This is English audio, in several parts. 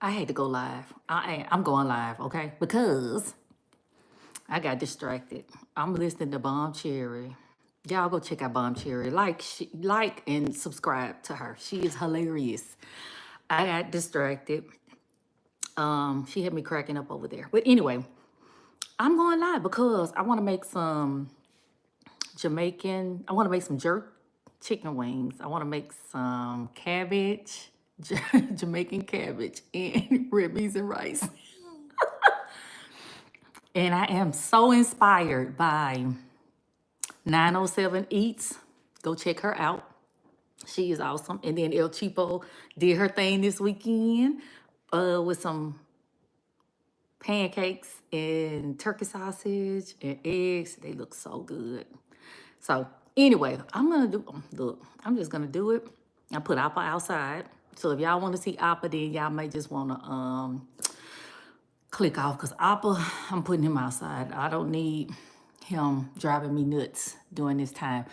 I had to go live. I'm going live, okay? Because I got distracted. I'm listening to Bomb Cherry. Y'all go check out Bomb Cherry. Like and subscribe to her. She is hilarious. I got distracted. She had me cracking up over there. But anyway, I'm going live because I want to make some Jamaican. I want to make some jerk chicken wings. I want to make some cabbage, Jamaican cabbage, and red beans and rice. And I am so inspired by 907 Eats. Go check her out. She is awesome. And then El Cheapo did her thing this weekend with some pancakes and turkey sausage and eggs. They look so good. So anyway, I'm just gonna do it. I put Appa outside. So if y'all want to see Appa, then y'all may just wanna click off because Appa, I'm putting him outside. I don't need him driving me nuts during this time.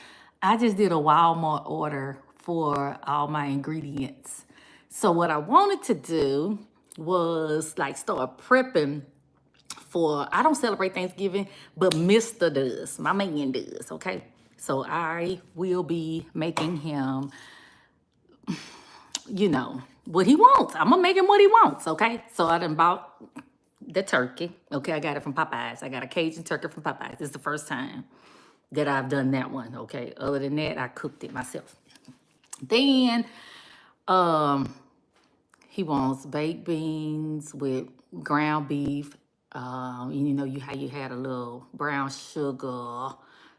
I just did a Walmart order for all my ingredients. So what I wanted to do was like start prepping for, I don't celebrate Thanksgiving, but Mr. does, my man does, okay? So I will be making him, what he wants. I'm gonna make him what he wants, okay? So I done bought the turkey. Okay, I got it from Popeyes. I got a Cajun turkey from Popeyes. This is the first time that I've done that one. Okay, other than that, I cooked it myself. Then, he wants baked beans with ground beef. How you had a little brown sugar.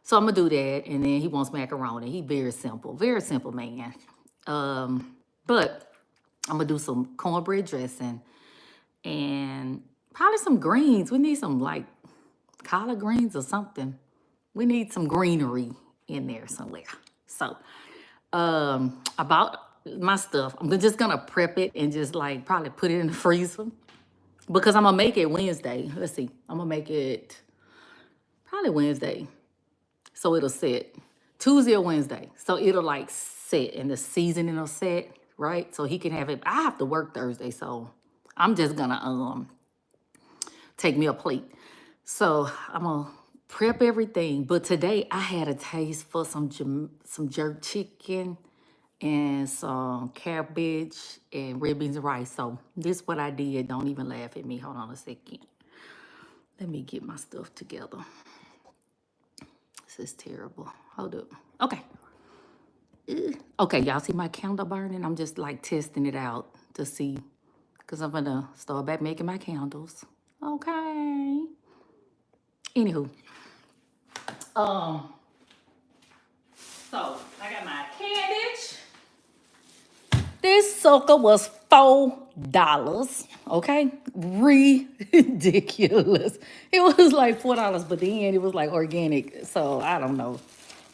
So I'm gonna do that, and then he wants macaroni. He very simple man. But I'm gonna do some cornbread dressing and probably some greens. We need some like collard greens or something. We need some greenery in there somewhere. So, about my stuff, I'm just gonna prep it and just like probably put it in the freezer because I'm gonna make it Wednesday. Let's see, I'm gonna make it probably Wednesday, so it'll set Tuesday or Wednesday. So it'll like set and the seasoning will set right, so he can have it. I have to work Thursday, so I'm just gonna take me a plate. So I'm gonna prep everything. But today I had a taste for some jerk chicken and some cabbage and red beans and rice. So this is what I did. Don't even laugh at me. Hold on a second. Let me get my stuff together. This is terrible. Hold up. Okay. Okay, y'all see my candle burning? I'm just like testing it out to see because I'm gonna start back making my candles. Okay. Anywho, so I got my cabbage. This sucker was $4. Okay, ridiculous. It was like $4, but then it was like organic. So I don't know.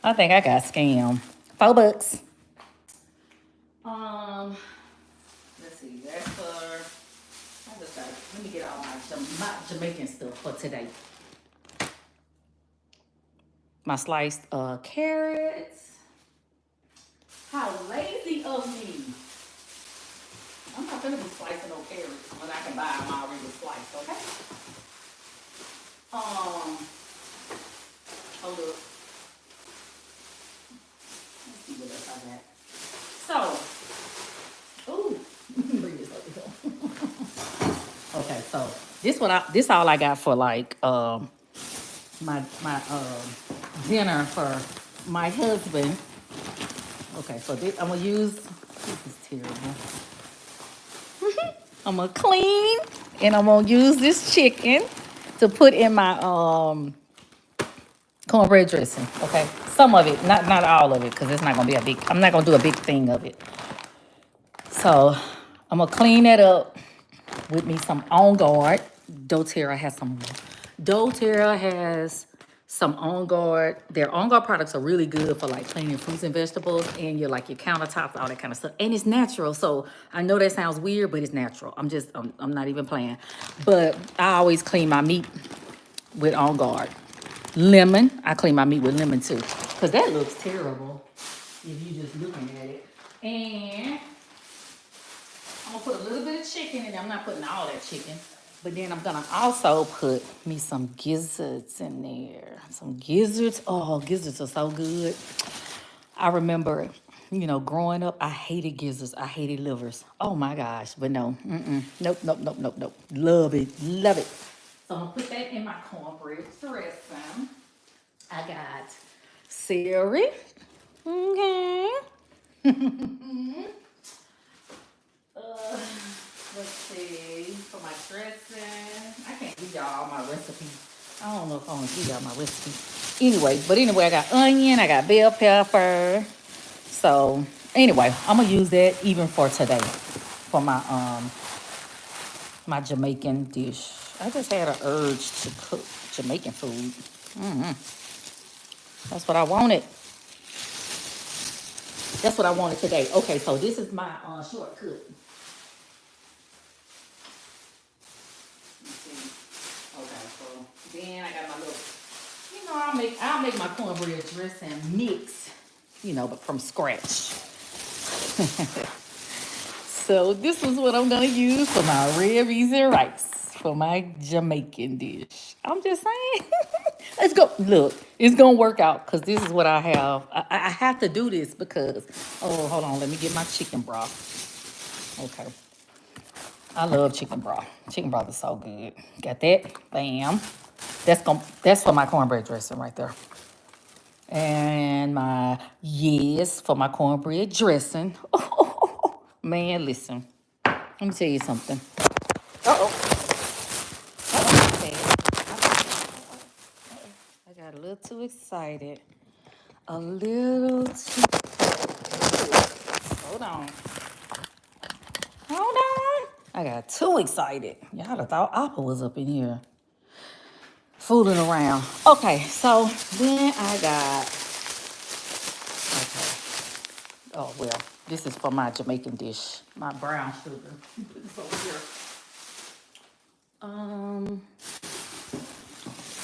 I think I got scammed. $4. Um, let's see. That's for. Let me get all my Jamaican stuff for today. My sliced carrots. How lazy of me. I'm not gonna be slicing no carrots when I can buy them already sliced, okay? Hold up. Let's see what else I got. So, ooh, bring this over here. Okay, so this all I got for like my dinner for my husband. Okay, so this I'm gonna use. This is terrible. I'm gonna clean and I'm gonna use this chicken to put in my cornbread dressing. Okay, some of it, not all of it, because it's not gonna be a big. I'm not gonna do a big thing of it. So I'm gonna clean that up with me some On Guard. doTERRA has some On Guard. Their On Guard products are really good for like cleaning fruits and vegetables and your countertops, all that kind of stuff. And it's natural. So I know that sounds weird, but it's natural. I'm not even playing. But I always clean my meat with On Guard. Lemon, I clean my meat with lemon too. Because that looks terrible if you just looking at it. And I'm gonna put a little bit of chicken in there. I'm not putting all that chicken. But then I'm gonna also put me some gizzards in there. Some gizzards. Oh, gizzards are so good. I remember, growing up, I hated gizzards. I hated livers. Oh my gosh. But no. Nope, nope, nope, nope, nope. Love it. Love it. So I'm gonna put that in my cornbread dressing. I got celery. Okay. Let's see, for my dressing, I can't give y'all my recipe. I don't know if I want to give y'all my recipe. Anyway, I got onion, I got bell pepper. So anyway, I'm gonna use that even for today for my Jamaican dish. I just had an urge to cook Jamaican food. That's what I wanted. That's what I wanted today. Okay, so this is my shortcut. Okay, so then I got my little, I'll make my cornbread dressing mix, but from scratch. So this is what I'm gonna use for my red beans and rice for my Jamaican dish. I'm just saying, let's go. Look, it's gonna work out because this is what I have. I have to do this because, oh, hold on, let me get my chicken broth. Okay. I love chicken broth. Chicken broth is so good. Got that? Bam. That's for my cornbread dressing right there. And my yes for my cornbread dressing. Oh, man, listen. Let me tell you something. I got a little too excited. A little too. Hold on. Hold on. I got too excited. Y'all have thought Appa was up in here fooling around. Okay, so then I got, okay. Oh, well, this is for my Jamaican dish, my brown sugar. Put this over here.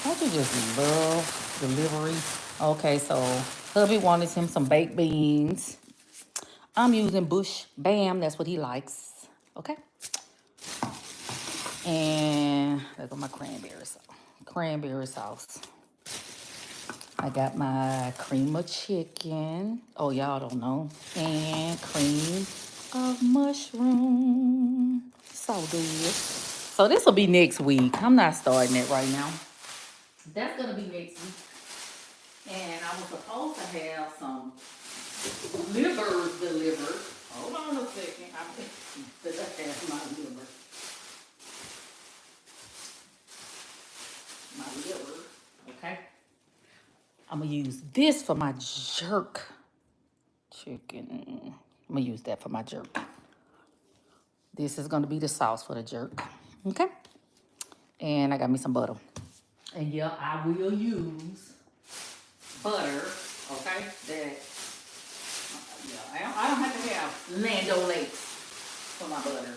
Don't you just love delivery? Okay, so hubby wanted him some baked beans. I'm using Bush Bam, that's what he likes. Okay. And there go my cranberry sauce. I got my cream of chicken. Oh, y'all don't know. And cream of mushroom. So good. So this will be next week. I'm not starting it right now. That's going to be next week. And I was supposed to have some livers delivered. Hold on a second. That's my liver. My liver. Okay. I'm going to use this for my jerk chicken. I'm going to use that for my jerk. This is going to be the sauce for the jerk. Okay. And I got me some butter. And yeah, I will use butter. Okay. That. Yeah, I don't have to have Land O'Lakes for my butter.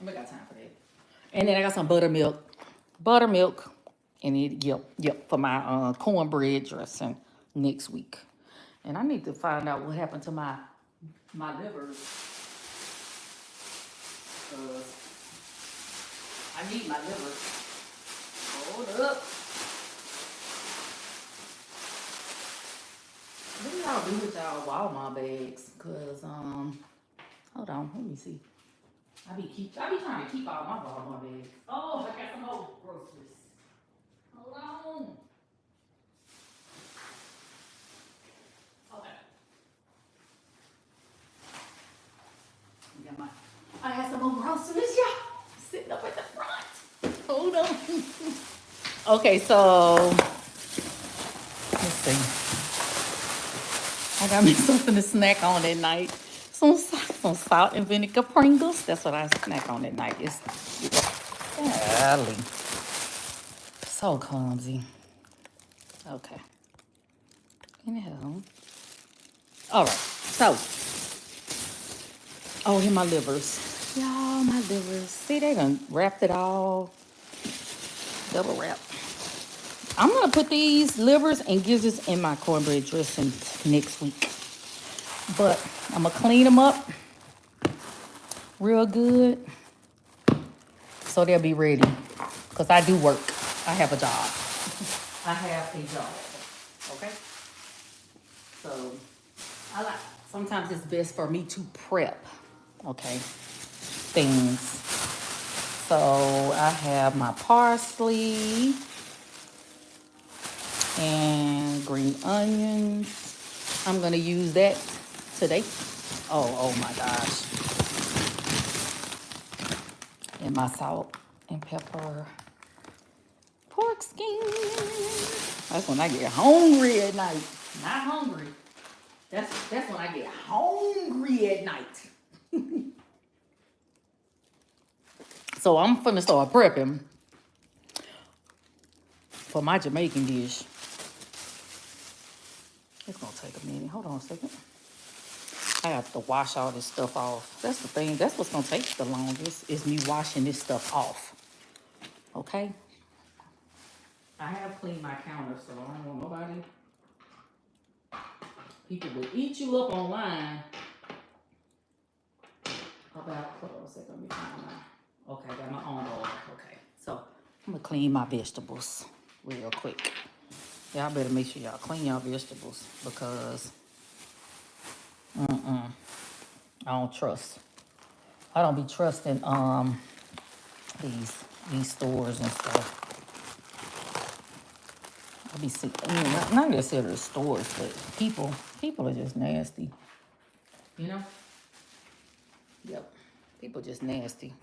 I got time for that. And then I got some buttermilk. And it, yep, for my cornbread dressing next week. And I need to find out what happened to my livers. I need my livers. Hold up. What do y'all do with y'all Walmart bags? Cause hold on, let me see. I be trying to keep all my Walmart bags. Oh, I got some more groceries. Hold on. Okay. I have some more groceries, y'all. Sitting up at the front. Hold on. Okay, so let's see. I got me something to snack on at night. Some salt and vinegar Pringles. That's what I snack on at night. It's golly. So clumsy. Okay. Anyhow. All right. So. Oh, here my livers. Y'all, my livers. See, they done wrapped it all. Double wrap. I'm going to put these livers and gizzards in my cornbread dressing next week. But I'm going to clean them up. real good so they'll be ready. Because I do work. I have a job. I have a job. Okay? So, sometimes it's best for me to prep, okay, things. So, I have my parsley and green onions. I'm going to use that today. Oh my gosh. And my salt and pepper. Pork skin. That's when I get hungry at night. Not hungry. That's when I get hungry at night. So I'm finna start prepping for my Jamaican dish. It's gonna take a minute. Hold on a second. I have to wash all this stuff off. That's the thing. That's what's gonna take the longest is me washing this stuff off. Okay? I have cleaned my counter, so I don't want nobody. People will eat you up online about, hold on a second, let me find my, okay, I got my own oil. Okay, so I'm gonna clean my vegetables real quick. Y'all better make sure y'all clean y'all vegetables because I don't trust. I don't be trusting these stores and stuff. I be sick. I mean, not necessarily the stores, but people are just nasty. You know? Yep. People just nasty.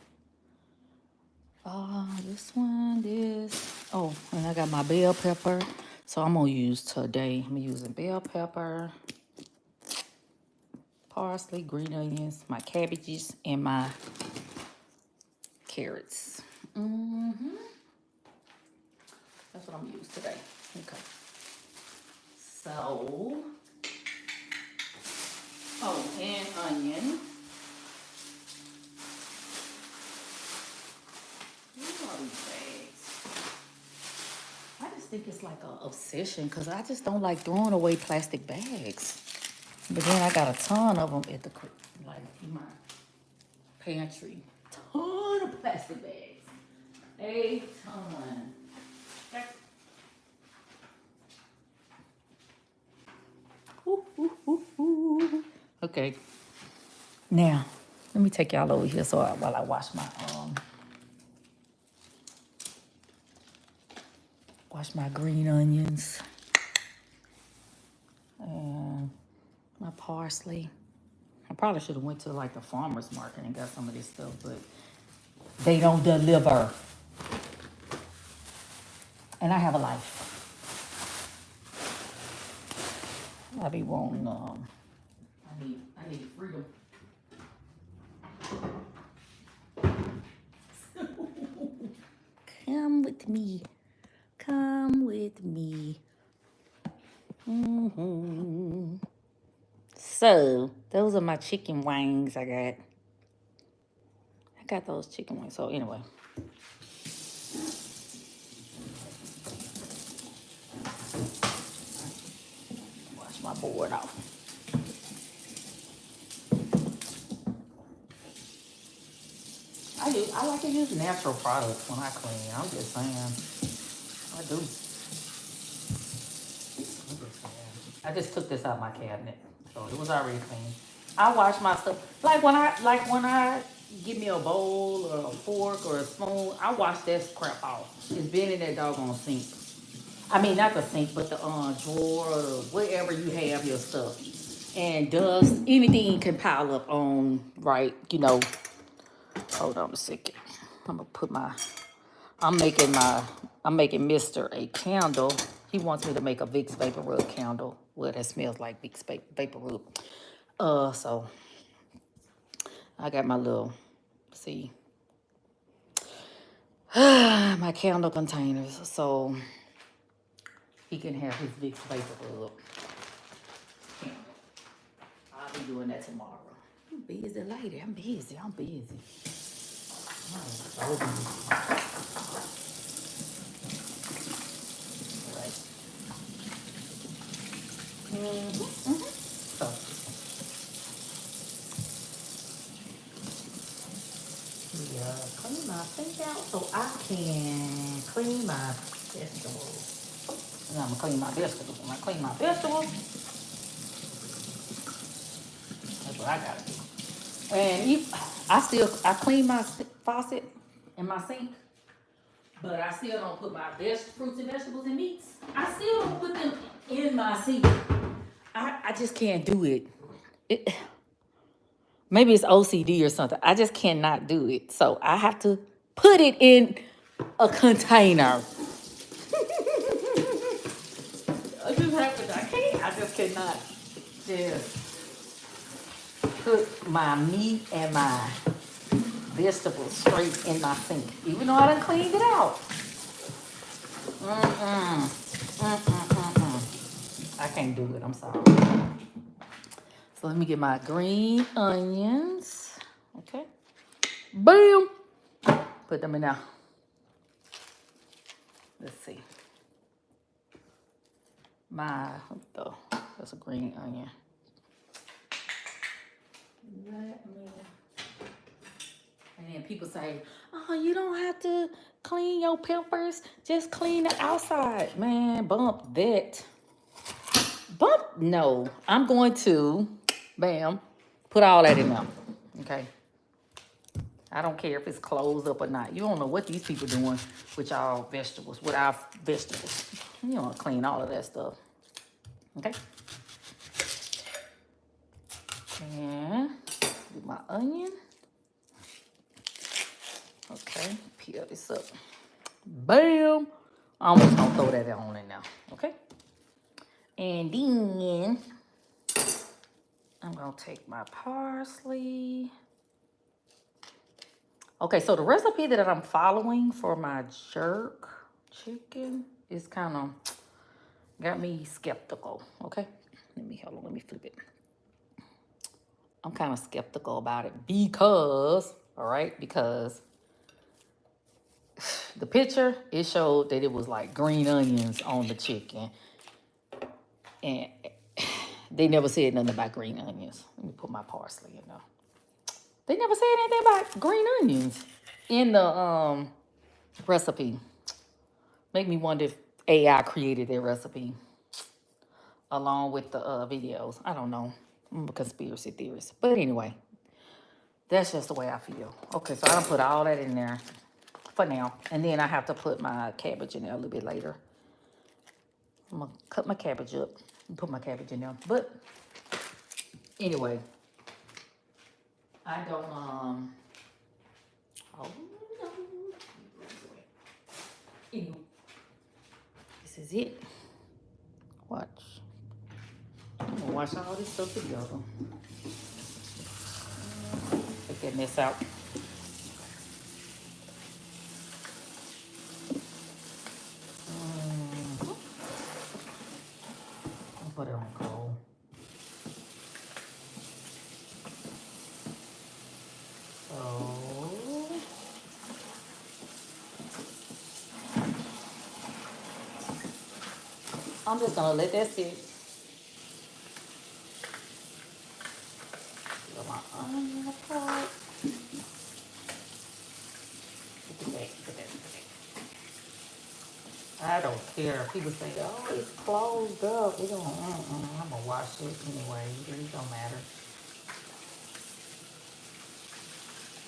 This one, this. Oh, and I got my bell pepper. So I'm gonna use today. I'm using bell pepper, parsley, green onions, my cabbages, and my carrots. That's what I'm gonna use today. Okay. So, oh, and onion. Where are these bags? I just think it's like an obsession because I just don't like throwing away plastic bags. But then I got a ton of them at the like in my pantry. Ton of plastic bags. A ton. Okay. Now, let me take y'all over here while I wash my green onions and my parsley. I probably should have went to like the farmer's market and got some of this stuff, but they don't deliver. And I have a life. I be wanting, I need freedom. Come with me. Come with me. So, those are my chicken wings I got. I got those chicken wings. So, anyway. Wash my board off. I like to use natural products when I clean. I'm just saying. I do. I just took this out of my cabinet, so it was already clean. I wash my stuff like when I give me a bowl or a fork or a spoon. I wash that crap off. It's been in that doggone sink. I mean, not the sink, but the drawer or wherever you have your stuff. And dust, anything can pile up on, right? You know. Hold on a second. I'm gonna put I'm making Mr. a candle. He wants me to make a Vicks Vapor Rub candle. Well, that smells like Vicks Vapor Rub. So I got my little, see, my candle containers. So he can have his Vicks Vapor Rub candle. I'll be doing that tomorrow. I'm busy lady. I'm busy. I'm busy. I'm so busy. So, clean my sink out so I can clean my vegetables. And I'm gonna clean my vegetables. When I clean my vegetables, that's what I gotta do. And I clean my faucet and my sink, but I still don't put my fruits and vegetables and meats. I still don't put them in my sink. I just can't do it. Maybe it's OCD or something. I just cannot do it. So I have to put it in a container. I just cannot just put my meat and my vegetables straight in my sink, even though I done cleaned it out. I can't do it. I'm sorry. So let me get my green onions. Okay. Boom. Put them in there. Let's see. That's a green onion. And then people say, oh, you don't have to clean your peppers. Just clean the outside. Man, bump that. No. I'm going to, bam, put all that in there. Okay. I don't care if it's closed up or not. You don't know what these people doing with y'all vegetables, with our vegetables. You don't clean all of that stuff. Okay. And do my onion. Okay, peel this up. Bam! I'm just gonna throw that on in now. Okay. And then I'm gonna take my parsley. Okay, so the recipe that I'm following for my jerk chicken is kind of got me skeptical. Okay, let me flip it. I'm kind of skeptical about it because the picture, it showed that it was like green onions on the chicken, and they never said nothing about green onions. Let me put my parsley in there. They never said anything about green onions in the recipe. Make me wonder if AI created their recipe along with the videos. I don't know. I'm a conspiracy theorist. But anyway, that's just the way I feel. Okay, so I don't put all that in there for now. And then I have to put my cabbage in there a little bit later. I'm going to cut my cabbage up and put my cabbage in there. But anyway, I don't, oh, no. Anyway, this is it. Watch. I'm gonna wash all this stuff together. Take that mess out. I'll put it on cold. So I'm just gonna let that sit. Put my onion apart. Look at that. I don't care. People say, oh, it's closed up. It don't, I'm gonna wash it anyway. It don't matter.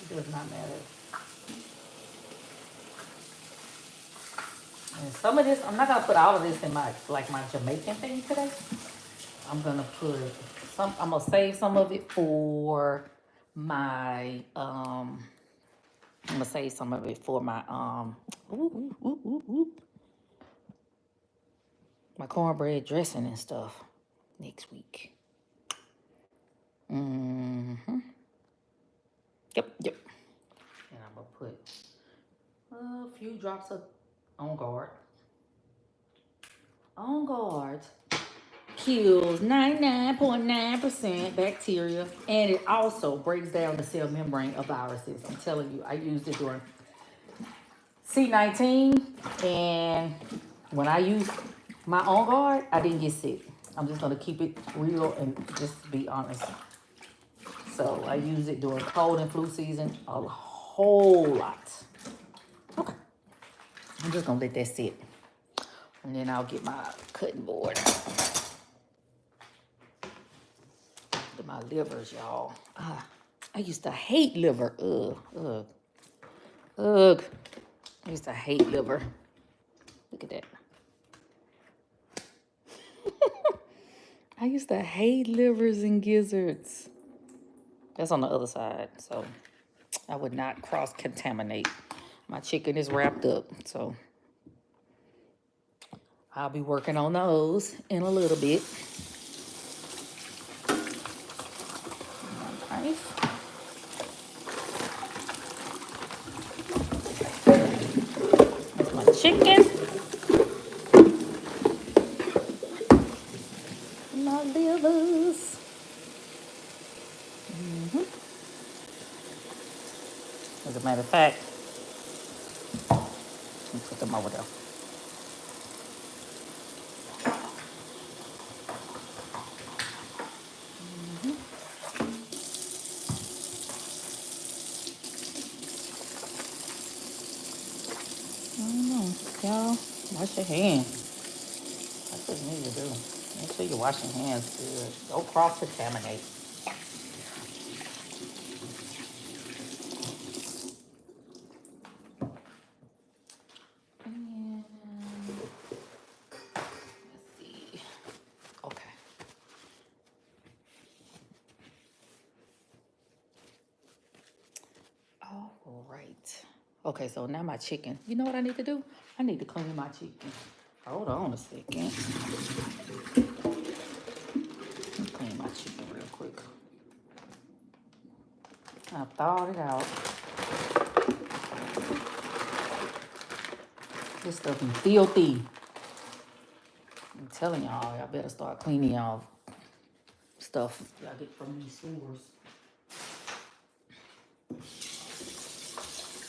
It does not matter. And some of this, I'm not gonna put all of this in my Jamaican thing today. I'm gonna put some, I'm gonna save some of it for my, my cornbread dressing and stuff next week. Yep. And I'm gonna put a few drops of On Guard. On Guard kills 99.9% bacteria, and it also breaks down the cell membrane of viruses. I'm telling you, I used it during C19, and when I used my On Guard, I didn't get sick. I'm just gonna keep it real and just be honest. So I use it during cold and flu season a whole lot. Okay. I'm just gonna let that sit. And then I'll get my cutting board. To my livers, y'all. I used to hate liver. Ugh. I used to hate liver. Look at that. I used to hate livers and gizzards. That's on the other side, so I would not cross-contaminate. My chicken is wrapped up, so I'll be working on those in a little bit. Nice. That's my chicken. My livers. As a matter of fact, let me put them over there. Y'all, wash your hands. That's what you need to do. Make sure you wash your hands good. Don't cross-contaminate. And let's see. Okay. All right. Okay, so now my chicken. You know what I need to do? I need to clean my chicken. Hold on a second. Let me clean my chicken real quick. I thawed it out. This stuff is filthy. I'm telling y'all, y'all better start cleaning y'all stuff y'all get from these stores.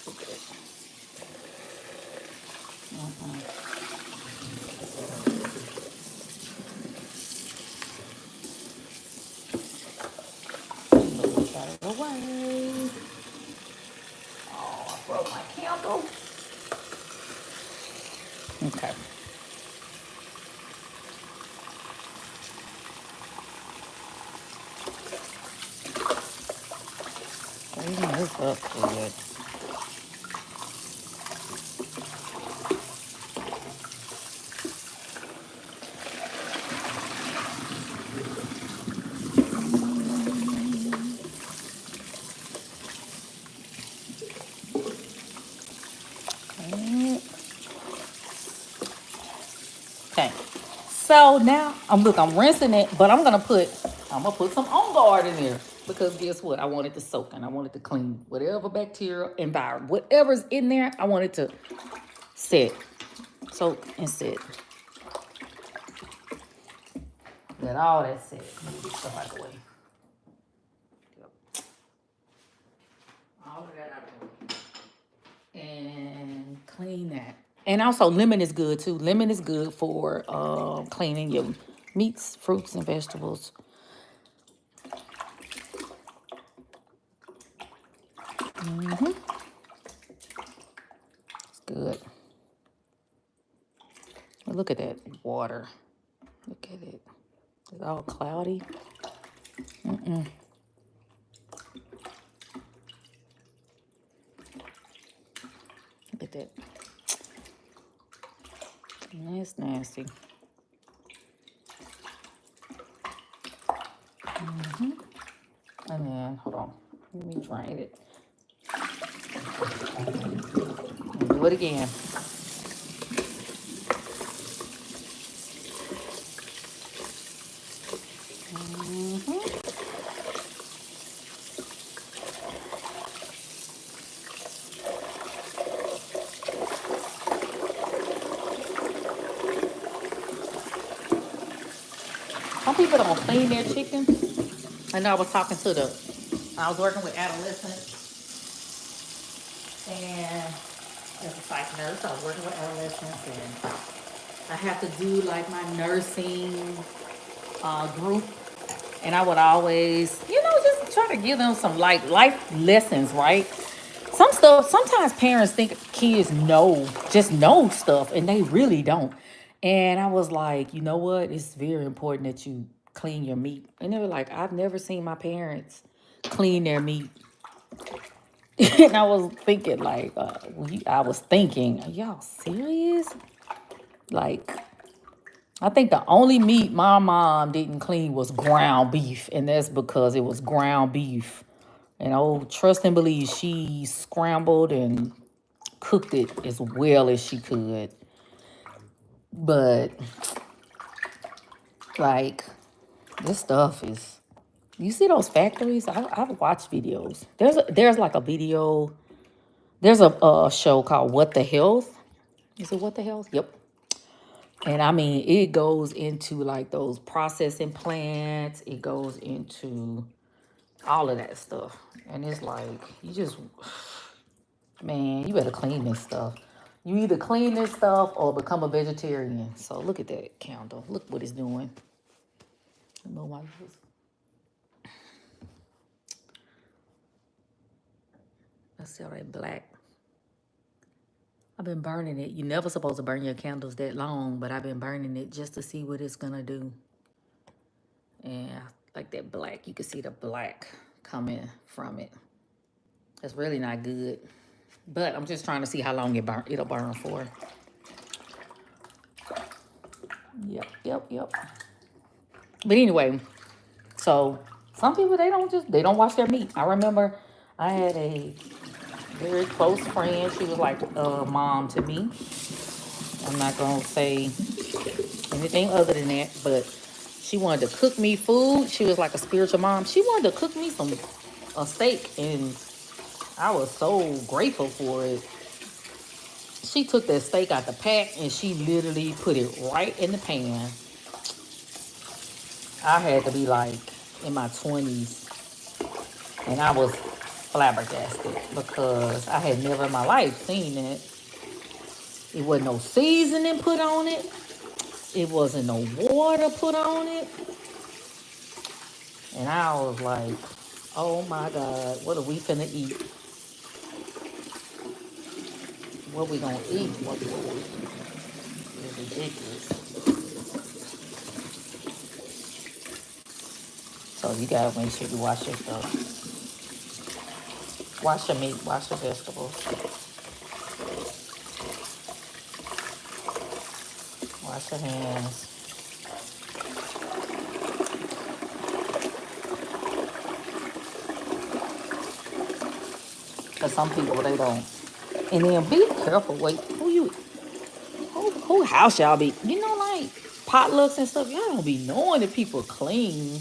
Look at it. Got it away. Oh, I broke my candle. Okay. Clean this up good. Okay. So now I'm rinsing it, but I'm gonna put some On Guard in there because guess what? I want it to soak and I want it to clean whatever bacterial environment, whatever's in there. I want it to set, soak and set. Let all that set. Get stuff out of the way. Yep. All of that out of the way. And clean that. And also lemon is good too. Lemon is good for cleaning your meats, fruits, and vegetables. It's good. Look at that water. Look at it. It's all cloudy. Look at that. That's nasty. And then, hold on. Let me drain it. And do it again. Some people don't clean their chicken. I know I was working with adolescents, and as a psych nurse, I was working with adolescents, and I have to do like my nursing group, and I would always, just try to give them some like life lessons, right? Some stuff, sometimes parents think kids just know stuff, and they really don't. And I was like, you know what? It's very important that you clean your meat. And they were like, I've never seen my parents clean their meat. And I was thinking, like, are y'all serious? Like, I think the only meat my mom didn't clean was ground beef, and that's because it was ground beef. And oh, trust and believe, she scrambled and cooked it as well as she could. But like, this stuff is. You see those factories? I've watched videos. There's like a video. There's a show called What the Health. Is it What the Health? Yep. And I mean, it goes into like those processing plants. It goes into all of that stuff. And it's like, man, you better clean this stuff. You either clean this stuff or become a vegetarian. So look at that candle. Look what it's doing. I don't know why this. Let's see, all right, black. I've been burning it. You're never supposed to burn your candles that long, but I've been burning it just to see what it's gonna do. And like that black, you can see the black coming from it. That's really not good. But I'm just trying to see how long it'll burn for. Yep. But anyway, so some people, they don't wash their meat. I remember I had a very close friend. She was like a mom to me. I'm not gonna say anything other than that, but she wanted to cook me food. She was like a spiritual mom. She wanted to cook me a steak, and I was so grateful for it. She took that steak out the pack and she literally put it right in the pan. I had to be like in my 20s, and I was flabbergasted because I had never in my life seen it. It wasn't no seasoning put on it. It wasn't no water put on it. And I was like, oh my God, what are we finna eat? What we gonna eat? It's ridiculous. So you gotta make sure you wash your stuff. Wash your meat, wash your vegetables. Wash your hands. Because some people, they don't. And then be careful. Wait, who house y'all be? You know, like potlucks and stuff. Y'all don't be knowing if people clean.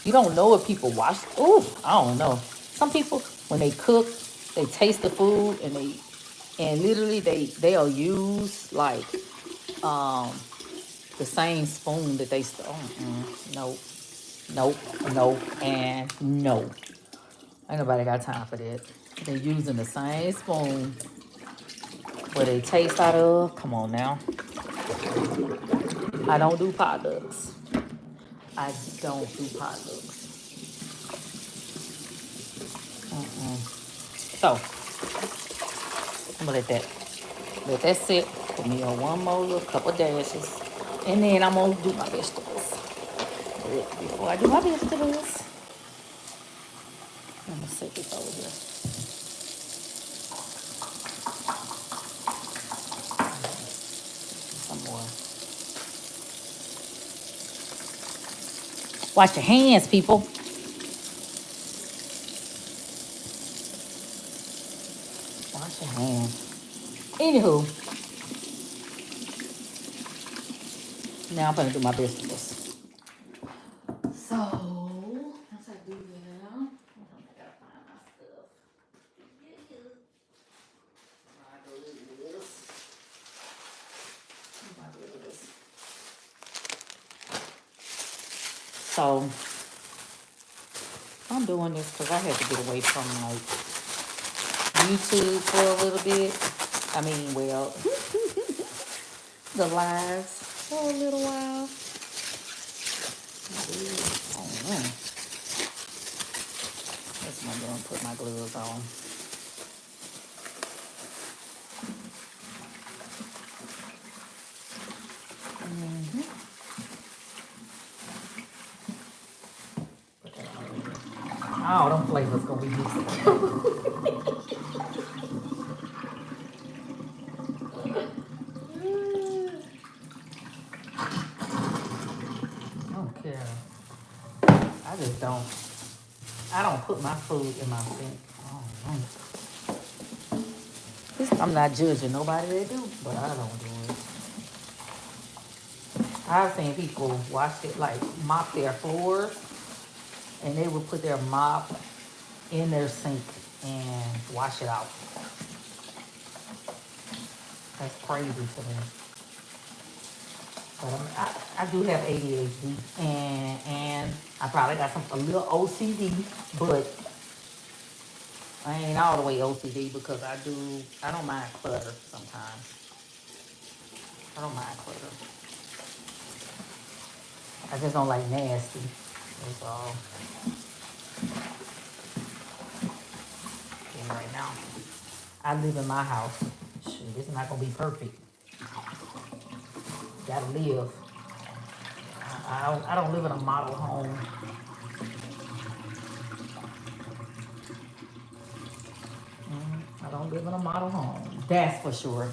You don't know if people wash. Ooh, I don't know. Some people, when they cook, they taste the food and literally they'll use like the same spoon that they. Nope, and no. Ain't nobody got time for that. They're using the same spoon where they taste out of. Come on now. I don't do potlucks. So I'm gonna let that sit for me on one more little couple dashes, and then I'm gonna do my vegetables. But before I do my vegetables, I'm gonna set this over here. Some more. Wash your hands, people. Wash your hands. Anywho, now I'm gonna do my vegetables. So once I do that, I gotta find my stuff. So I'm doing this because I had to get away from like YouTube for a little bit. I mean, well, the lives for a little while. Oh man. That's what I'm doing, put my gloves on. All them flavors gonna be mixed together. I don't care. I just don't. I don't put my food in my sink. I'm not judging nobody that do, but I don't do it. I've seen people wash it, like mop their floors, and they would put their mop in their sink and wash it out. That's crazy to me. But I do have ADHD, and I probably got a little OCD, but I ain't all the way OCD because I don't mind clutter sometimes. I don't mind clutter. I just don't like nasty. That's all. And right now, I live in my house. Shoot, it's not gonna be perfect. Gotta live. I don't live in a model home. I don't live in a model home. That's for sure.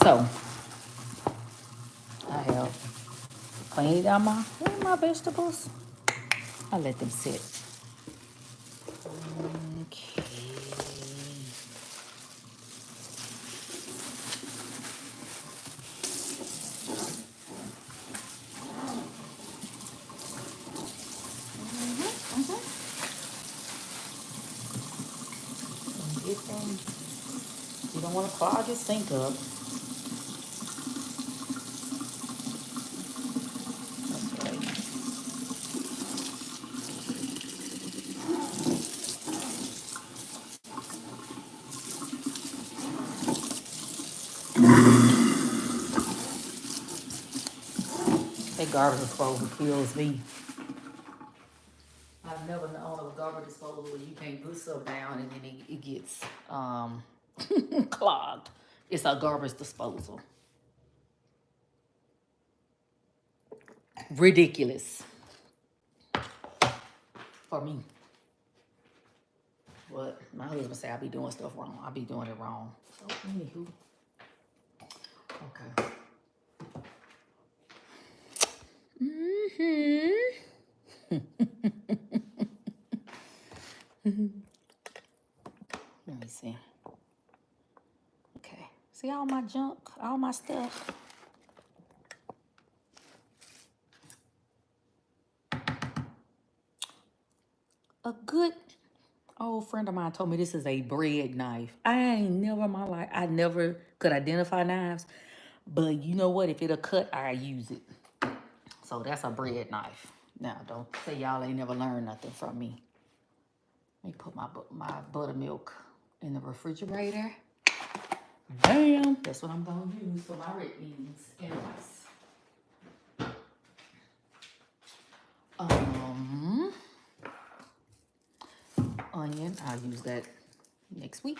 So I have cleaned out my vegetables. I let them sit. Okay. Get them. You don't want to clog your sink up. That's right. That garbage disposal kills me. I've never known of a garbage disposal where you can't put stuff down and then it gets clogged. It's a garbage disposal. Ridiculous. For me. But my husband say I be doing stuff wrong. I be doing it wrong. So anywho. Okay. Let me see. Okay. See all my junk, all my stuff. A good old friend of mine told me this is a bread knife. I ain't never in my life, I never could identify knives. But you know what? If it'll cut, I use it. So that's a bread knife. Now, don't say y'all ain't never learned nothing from me. Let me put my buttermilk in the refrigerator. Bam! That's what I'm going to use for my red beans and rice. Onion, I'll use that next week.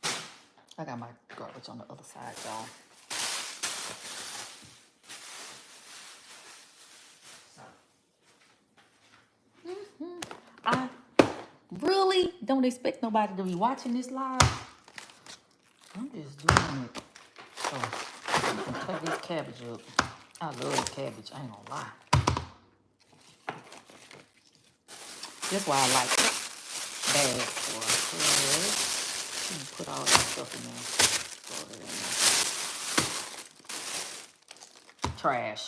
I got my garbage on the other side, y'all. I really don't expect nobody to be watching this live. I'm just doing it. So I'm gonna cut this cabbage up. I love cabbage, I ain't gonna lie. That's why I like bags for it. Put all that stuff in there. Throw it in there. Trash.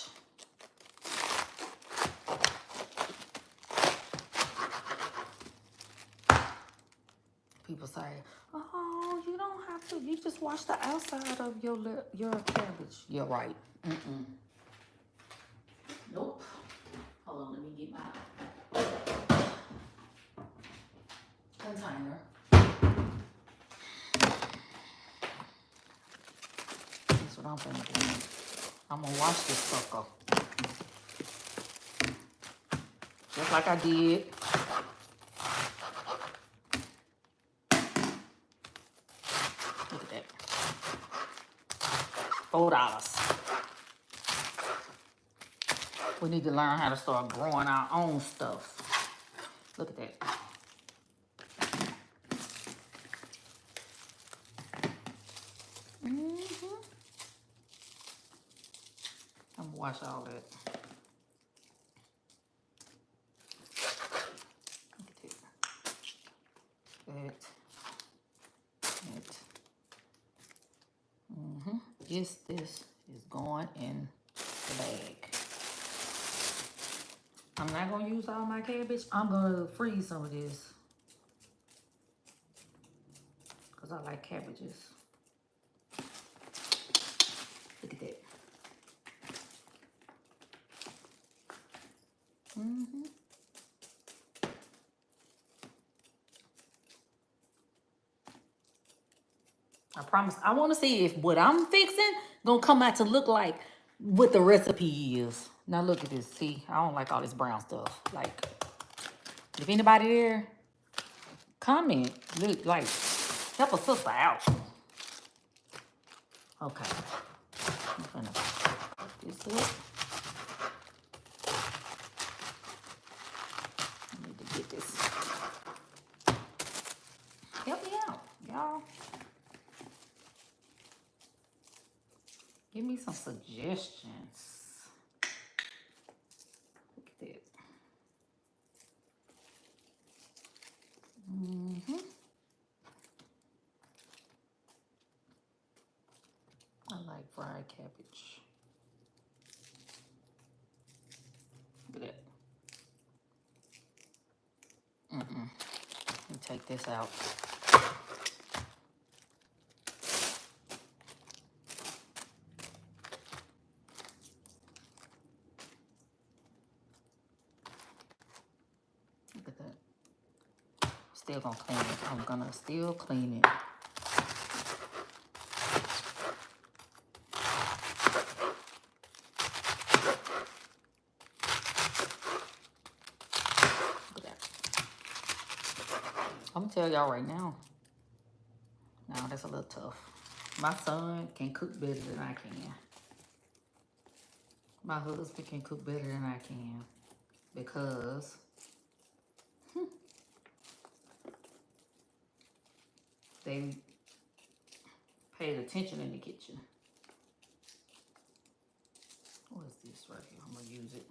People say, oh, you don't have to, you just wash the outside of your cabbage. You're right. Nope. Hold on, let me get my container. That's what I'm gonna do. I'm gonna wash this sucker. Just like I did. Look at that. $4. We need to learn how to start growing our own stuff. Look at that. I'm gonna wash all that. Look at that. That. This is going in the bag. I'm not gonna use all my cabbage. I'm gonna freeze some of this because I like cabbages. Look at that. I promise. I want to see if what I'm fixing gonna come out to look like what the recipe is. Now look at this. See, I don't like all this brown stuff. Like, if anybody there, comment. Look, like, help a sister out. Okay. I'm gonna put this up. I need to get this. Help me out, y'all. Give me some suggestions. Look at that. I like fried cabbage. Look at that. Let me take this out. Look at that. Still gonna clean it. I'm gonna still clean it. I'm gonna tell y'all right now. Now that's a little tough. My son can cook better than I can. My husband can cook better than I can because they paid attention in the kitchen. What is this right here? I'm gonna use it.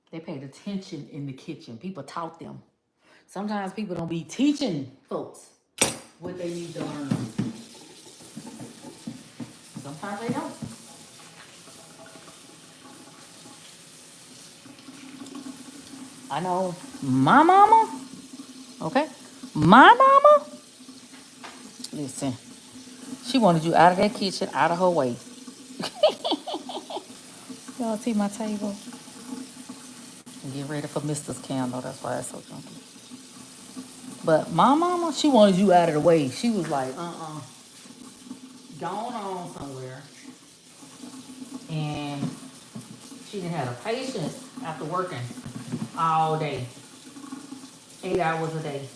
They paid attention in the kitchen. People taught them. Sometimes people don't be teaching folks what they need to learn. Sometimes they don't. I know my mama, okay? My mama, listen, she wanted you out of that kitchen, out of her way. Y'all see my table? Get ready for Mr.'s candle. That's why it's so junky. But my mama, she wanted you out of the way. She was like, gone on somewhere. And she didn't have the patience after working all day, 8 hours a day.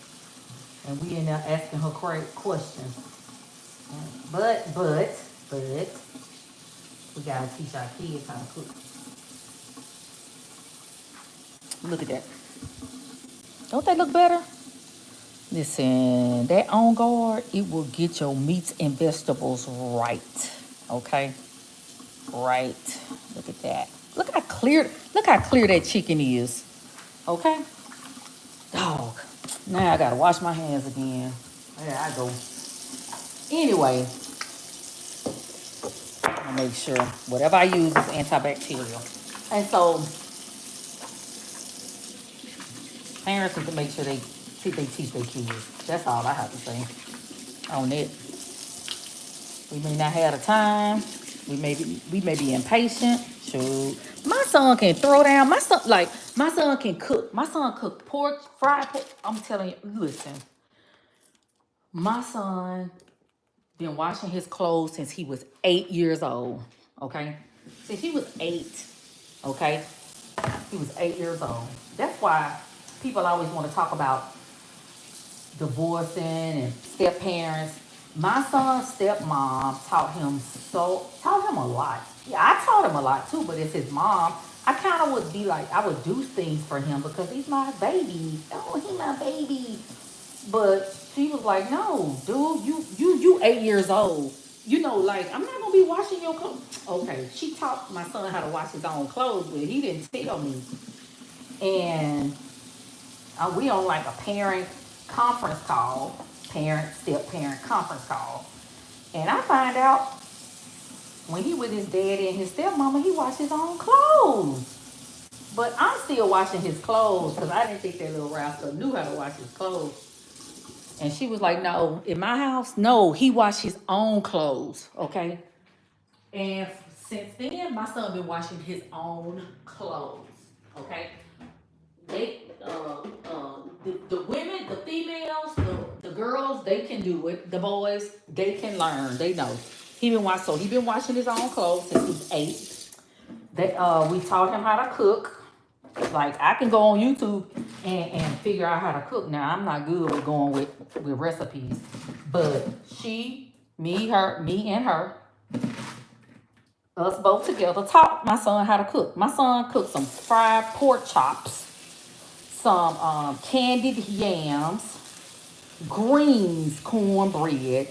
And we ended up asking her questions. But, we gotta teach our kids how to cook. Look at that. Don't that look better? Listen, that on guard, it will get your meats and vegetables right. Okay? Right. Look at that. Look how clear that chicken is. Okay? Dog. Now I gotta wash my hands again. There I go. Anyway, I'll make sure whatever I use is antibacterial. And so parents need to make sure they teach their kids. That's all I have to say on it. We may not have the time. We may be impatient. Shoot. My son can throw down. My son can cook. My son cook pork, fried pork. I'm telling you, listen. My son been washing his clothes since he was 8 years old. Okay? Since he was 8. Okay? He was 8 years old. That's why people always want to talk about divorcing and step parents. My son's stepmom taught him a lot. Yeah, I taught him a lot too, but it's his mom I kind of would be like, I would do things for him because he's my baby. Oh, he my baby. But she was like, no, dude, you 8 years old. You know, like, I'm not gonna be washing your clothes. Okay, she taught my son how to wash his own clothes, but he didn't tell me. And we on like a parent conference call, step parent conference call. And I find out when he with his daddy and his stepmama, he wash his own clothes. But I'm still washing his clothes because I didn't think that little rascal knew how to wash his clothes. And she was like, no, in my house, no, he washed his own clothes, okay? And since then, my son been washing his own clothes, okay? They, the women, the females, the girls, they can do it. The boys, they can learn. They know. He been washing his own clothes since he was 8. We taught him how to cook. Like, I can go on YouTube and figure out how to cook. Now, I'm not good with going with recipes. But me and her, us both together, taught my son how to cook. My son cooked some fried pork chops, some candied yams, greens, cornbread.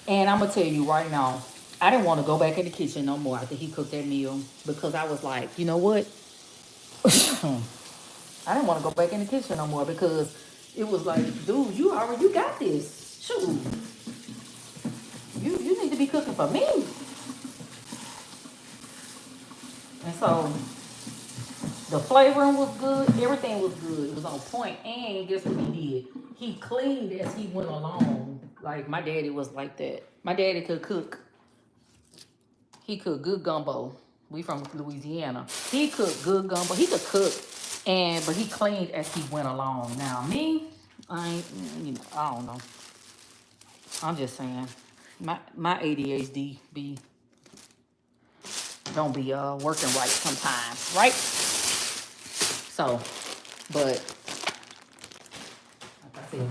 And I'm going to tell you right now, I didn't want to go back in the kitchen no more after he cooked that meal because I was like, you know what? I didn't want to go back in the kitchen no more because it was like, dude, you got this. Shoot. You need to be cooking for me. And so the flavoring was good. Everything was good. It was on point. And guess what he did? He cleaned as he went along. Like, my daddy was like that. My daddy could cook. He cooked good gumbo. We from Louisiana. He cooked good gumbo. He could cook, but he cleaned as he went along. Now me, I don't know. I'm just saying, my ADHD don't be working right sometimes, right? So, but like I said,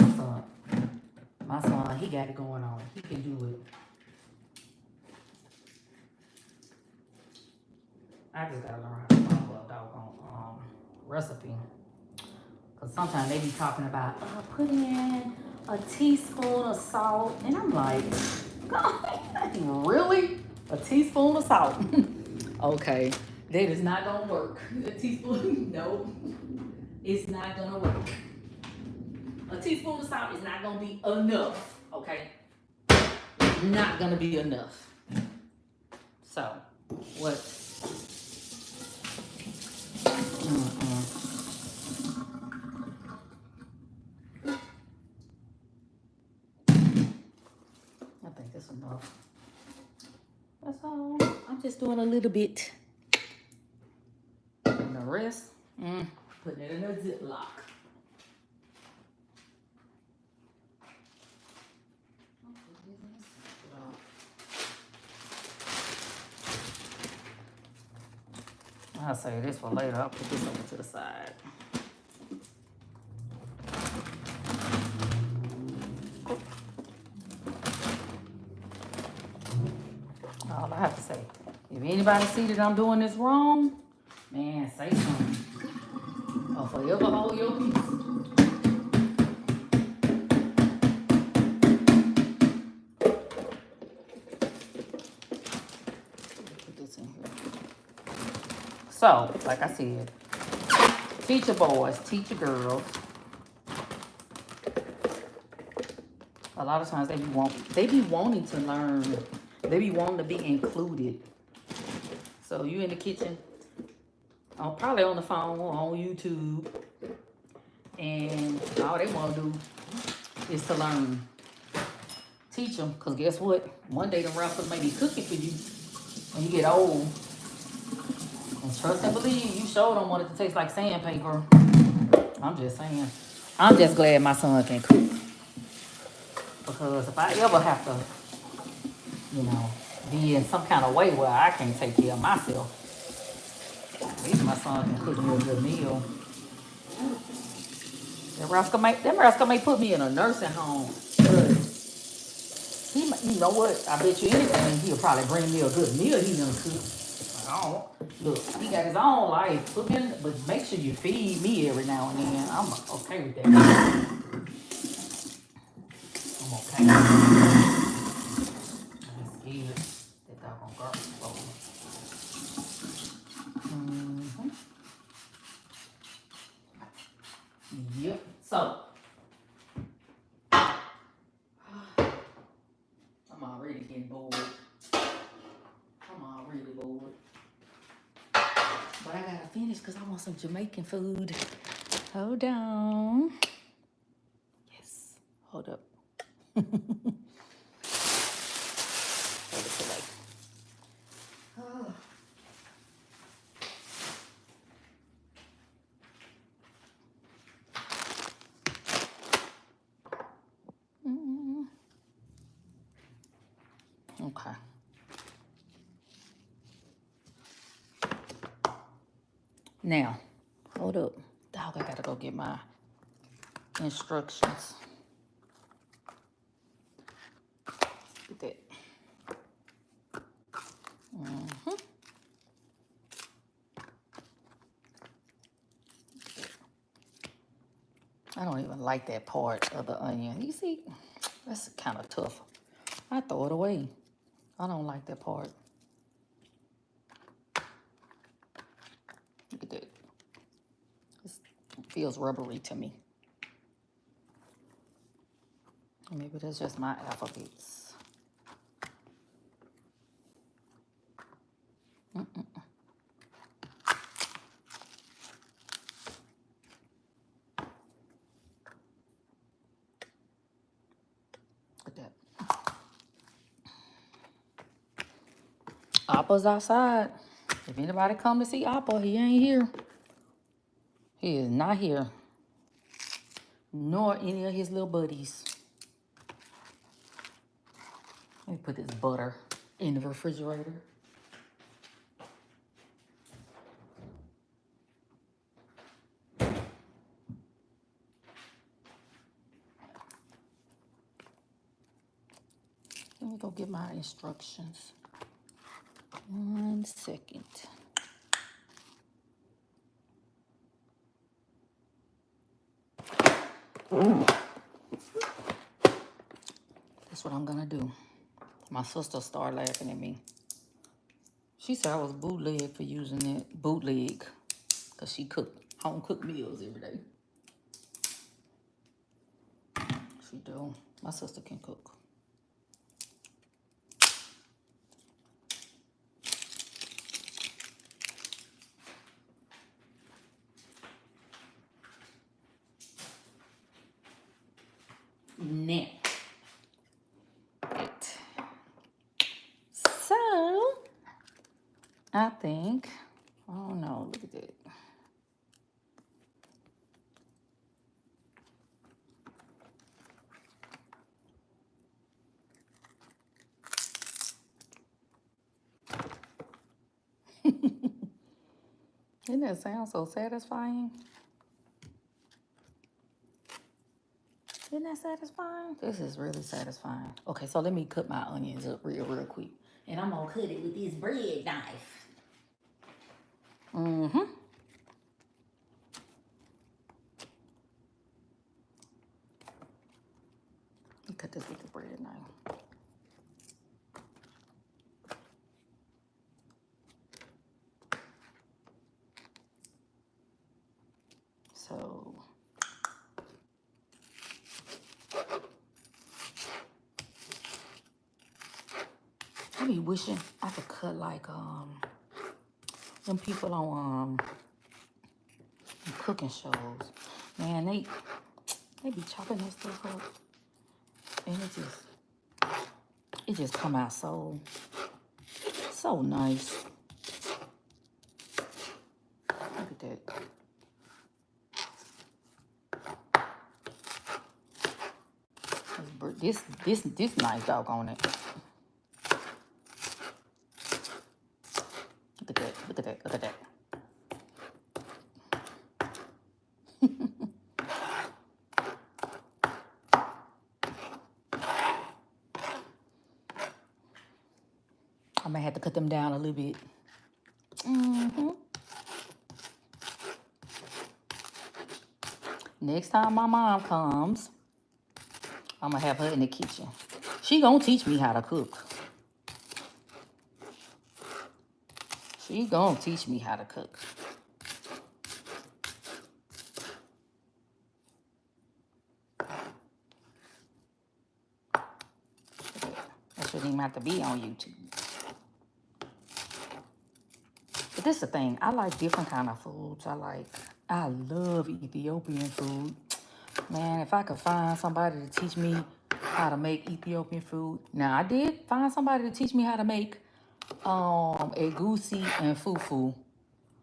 my son, he got it going on. He can do it. I just gotta learn how to follow a doggone recipe. Cause sometimes they be talking about put in a teaspoon of salt, and I'm like, God, really? A teaspoon of salt? Okay, that is not gonna work. A teaspoon? No, it's not gonna work. A teaspoon of salt is not gonna be enough. Okay, not gonna be enough. So, what? I think that's enough. That's all. I'm just doing a little bit. And the rest, putting it in a Ziploc. I'll save this for later. I'll put this over to the side. All I have to say, if anybody see that I'm doing this wrong, man, say something. Or forever hold your peace. Put this in here. So, like I said, teach your boys, teach your girls. A lot of times they be wanting to learn. They be wanting to be included. So you in the kitchen, probably on the phone or on YouTube, and all they want to do is to learn. Teach them, because guess what? One day the rappers may be cooking for you when you get old. And trust and believe, you sure don't want it to taste like sandpaper. I'm just saying. I'm just glad my son can cook. Because if I ever have to, be in some kind of way where I can't take care of myself, at least my son can cook me a good meal. That rascal may put me in a nursing home. But you know what? I bet you anything, he'll probably bring me a good meal he done cook. Look, he got his own life cooking, but make sure you feed me every now and then. I'm okay with that. I'm okay. I'm scared that doggone garbage bowl. Yep. So I'm already getting bored. I'm already bored. But I gotta finish because I want some Jamaican food. Hold on. Yes. Hold up. Hold it till like. Oh. Okay. Now, hold up. Dog, I gotta go get my instructions. Get that. I don't even like that part of the onion. You see, that's kind of tough. I throw it away. I don't like that part. Look at that. It feels rubbery to me. Maybe that's just my alphabets. Look at that. Appa's outside. If anybody come to see Appa, he ain't here. He is not here. Nor any of his little buddies. Let me put this butter in the refrigerator. Let me go get my instructions. 1 second. That's what I'm gonna do. My sister started laughing at me. She said I was bootleg for using it. Bootleg. Because she home cooked meals every day. She do. My sister can cook. Now. So, I think, oh no, look at that. Doesn't that sound so satisfying? Isn't that satisfying? This is really satisfying. Okay, so let me cut my onions up real quick. And I'm gonna cut it with this bread knife. Mm-hmm. Cut this with the bread knife. So I be wishing I could cut like them people on cooking shows. Man, they be chopping this stuff up. And it just come out so nice. Look at that. This nice dog on it. Look at that, look at that, look at that. I may have to cut them down a little bit. Next time my mom comes, I'm going to have her in the kitchen. She going to teach me how to cook. She going to teach me how to cook. That shouldn't even have to be on YouTube. But this is the thing. I like different kind of foods. I love Ethiopian food. Man, if I could find somebody to teach me how to make Ethiopian food. Now, I did find somebody to teach me how to make egusi and fufu.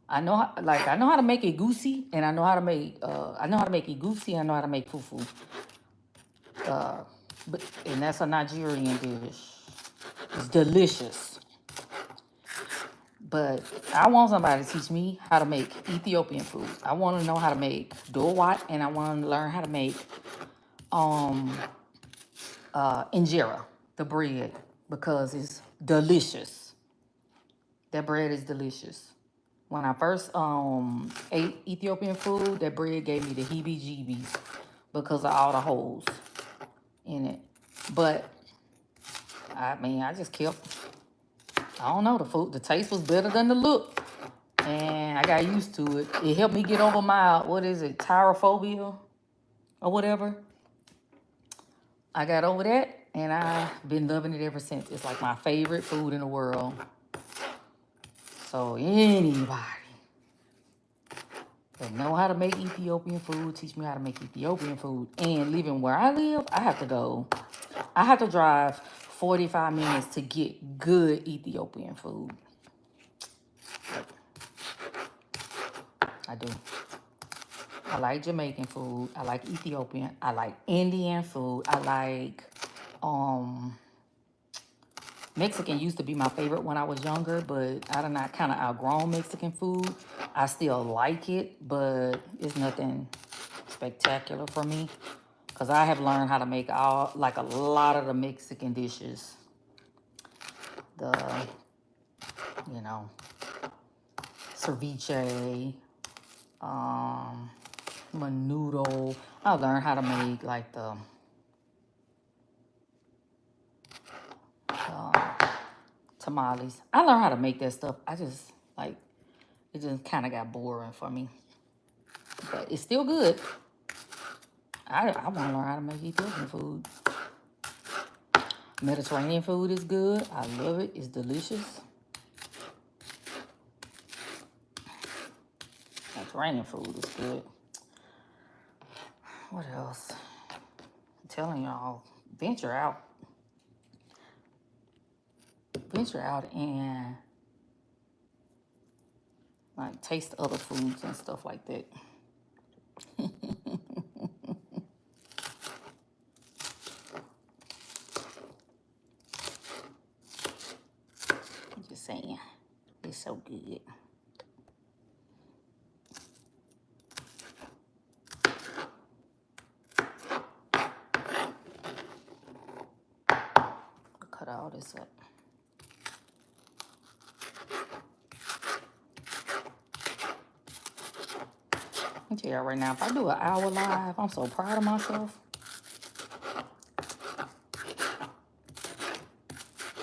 I know how to make egusi, and I know how to make egusi, and I know how to make fufu. And that's a Nigerian dish. It's delicious. But I want somebody to teach me how to make Ethiopian food. I want to know how to make dorwat, and I want to learn how to make injera, the bread, because it's delicious. That bread is delicious. When I first ate Ethiopian food, that bread gave me the heebie-jeebies because of all the holes in it. But I mean, I just kept, I don't know, the taste was better than the look. And I got used to it. It helped me get over my, tyrophobia or whatever. I got over that, and I've been loving it ever since. It's like my favorite food in the world. So anybody that know how to make Ethiopian food, teach me how to make Ethiopian food. And living where I live, I have to drive 45 minutes to get good Ethiopian food. I do. I like Jamaican food. I like Ethiopian. I like Indian food. I like Mexican used to be my favorite when I was younger, but I done not kind of outgrown Mexican food. I still like it, but it's nothing spectacular for me because I have learned how to make a lot of the Mexican dishes. Ceviche, menudo. I learned how to make like the tamales. I learned how to make that stuff. I just it just kind of got boring for me, but it's still good. I want to learn how to make Ethiopian food. Mediterranean food is good. I love it. It's delicious. Mediterranean food is good. What else? I'm telling y'all, venture out. Venture out and taste other foods and stuff like that. I'm just saying, it's so good. Cut all this up. I tell y'all right now, if I do an hour live, I'm so proud of myself.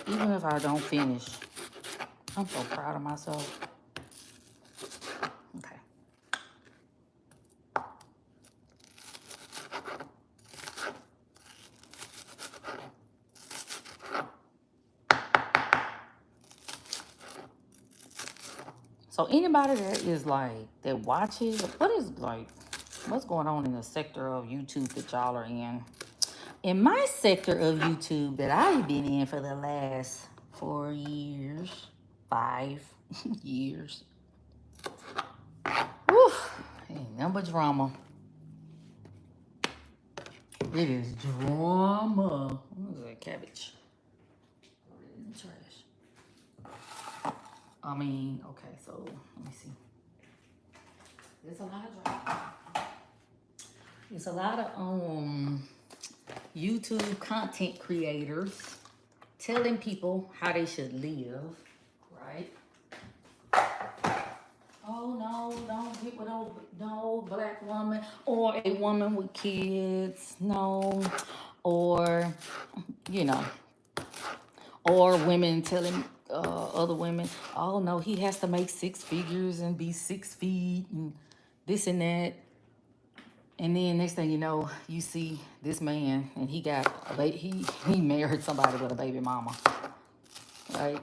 Even if I don't finish, I'm so proud of myself. Okay. So anybody that watches, what's going on in the sector of YouTube that y'all are in? In my sector of YouTube that I've been in for the last 4 years, 5 years. Whew, ain't nothing but drama. It is drama. What is that, cabbage? Throw it in the trash. Okay, so let me see. There's a lot of drama. There's a lot of YouTube content creators telling people how they should live, right? oh no, don't get with no black woman or a woman with kids, no, or you know, or women telling other women, oh no, he has to make 6 figures and be 6 feet and this and that. And then next thing you know, you see this man and he got he married somebody with a baby mama, right?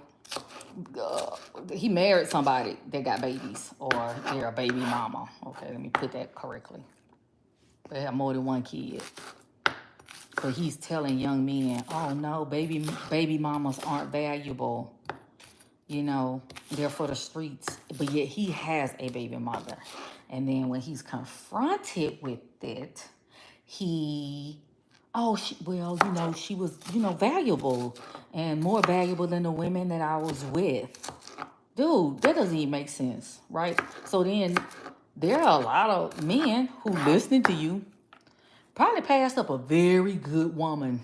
He married somebody that got babies or they're a baby mama. Okay, let me put that correctly. They have more than one kid. But he's telling young men, oh no, baby mamas aren't valuable. You know, they're for the streets. But yet he has a baby mother. And then when he's confronted with it, well, you know, she was, you know, valuable and more valuable than the women that I was with. Dude, that doesn't even make sense, right? So then there are a lot of men who listening to you probably passed up a very good woman.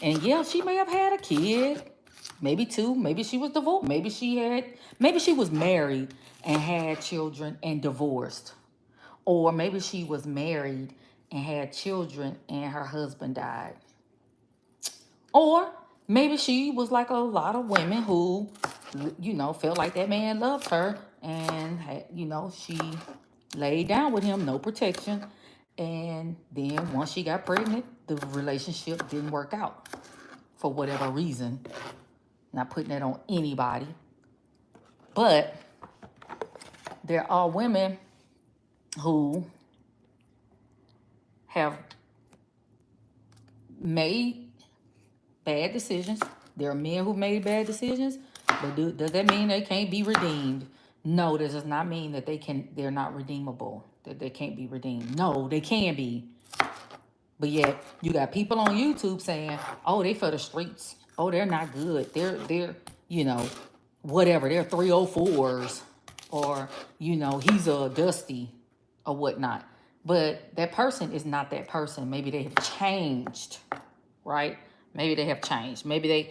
And yeah, she may have had a kid, maybe two, maybe she was divorced, maybe she was married and had children and divorced. Or maybe she was married and had children and her husband died. Or maybe she was like a lot of women who, you know, felt like that man loved her and, you know, she laid down with him, no protection. And then once she got pregnant, the relationship didn't work out for whatever reason. Not putting that on anybody. But there are women who have made bad decisions. There are men who made bad decisions, but does that mean they can't be redeemed? No, this does not mean that they're not redeemable, that they can't be redeemed. No, they can be. But yet you got people on YouTube saying, oh, they for the streets. Oh, they're not good. They're you know, whatever. They're 304s or, you know, he's a dusty or whatnot. But that person is not that person. Maybe they have changed, right? Maybe they have changed. Maybe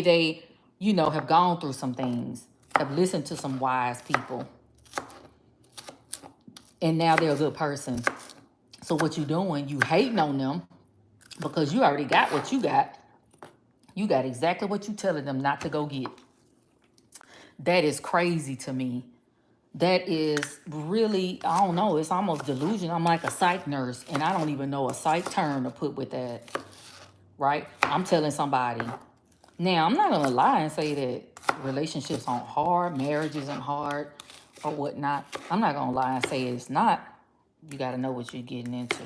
they, you know, have gone through some things, have listened to some wise people, and now they're a good person. So what you doing? You hating on them because you already got what you got. You got exactly what you telling them not to go get. That is crazy to me. That is really, I don't know, it's almost delusion. I'm like a psych nurse, and I don't even know a psych term to put with that, right? I'm telling somebody. Now, I'm not going to lie and say that relationships aren't hard, marriage isn't hard, or whatnot. I'm not going to lie and say it's not. You got to know what you're getting into.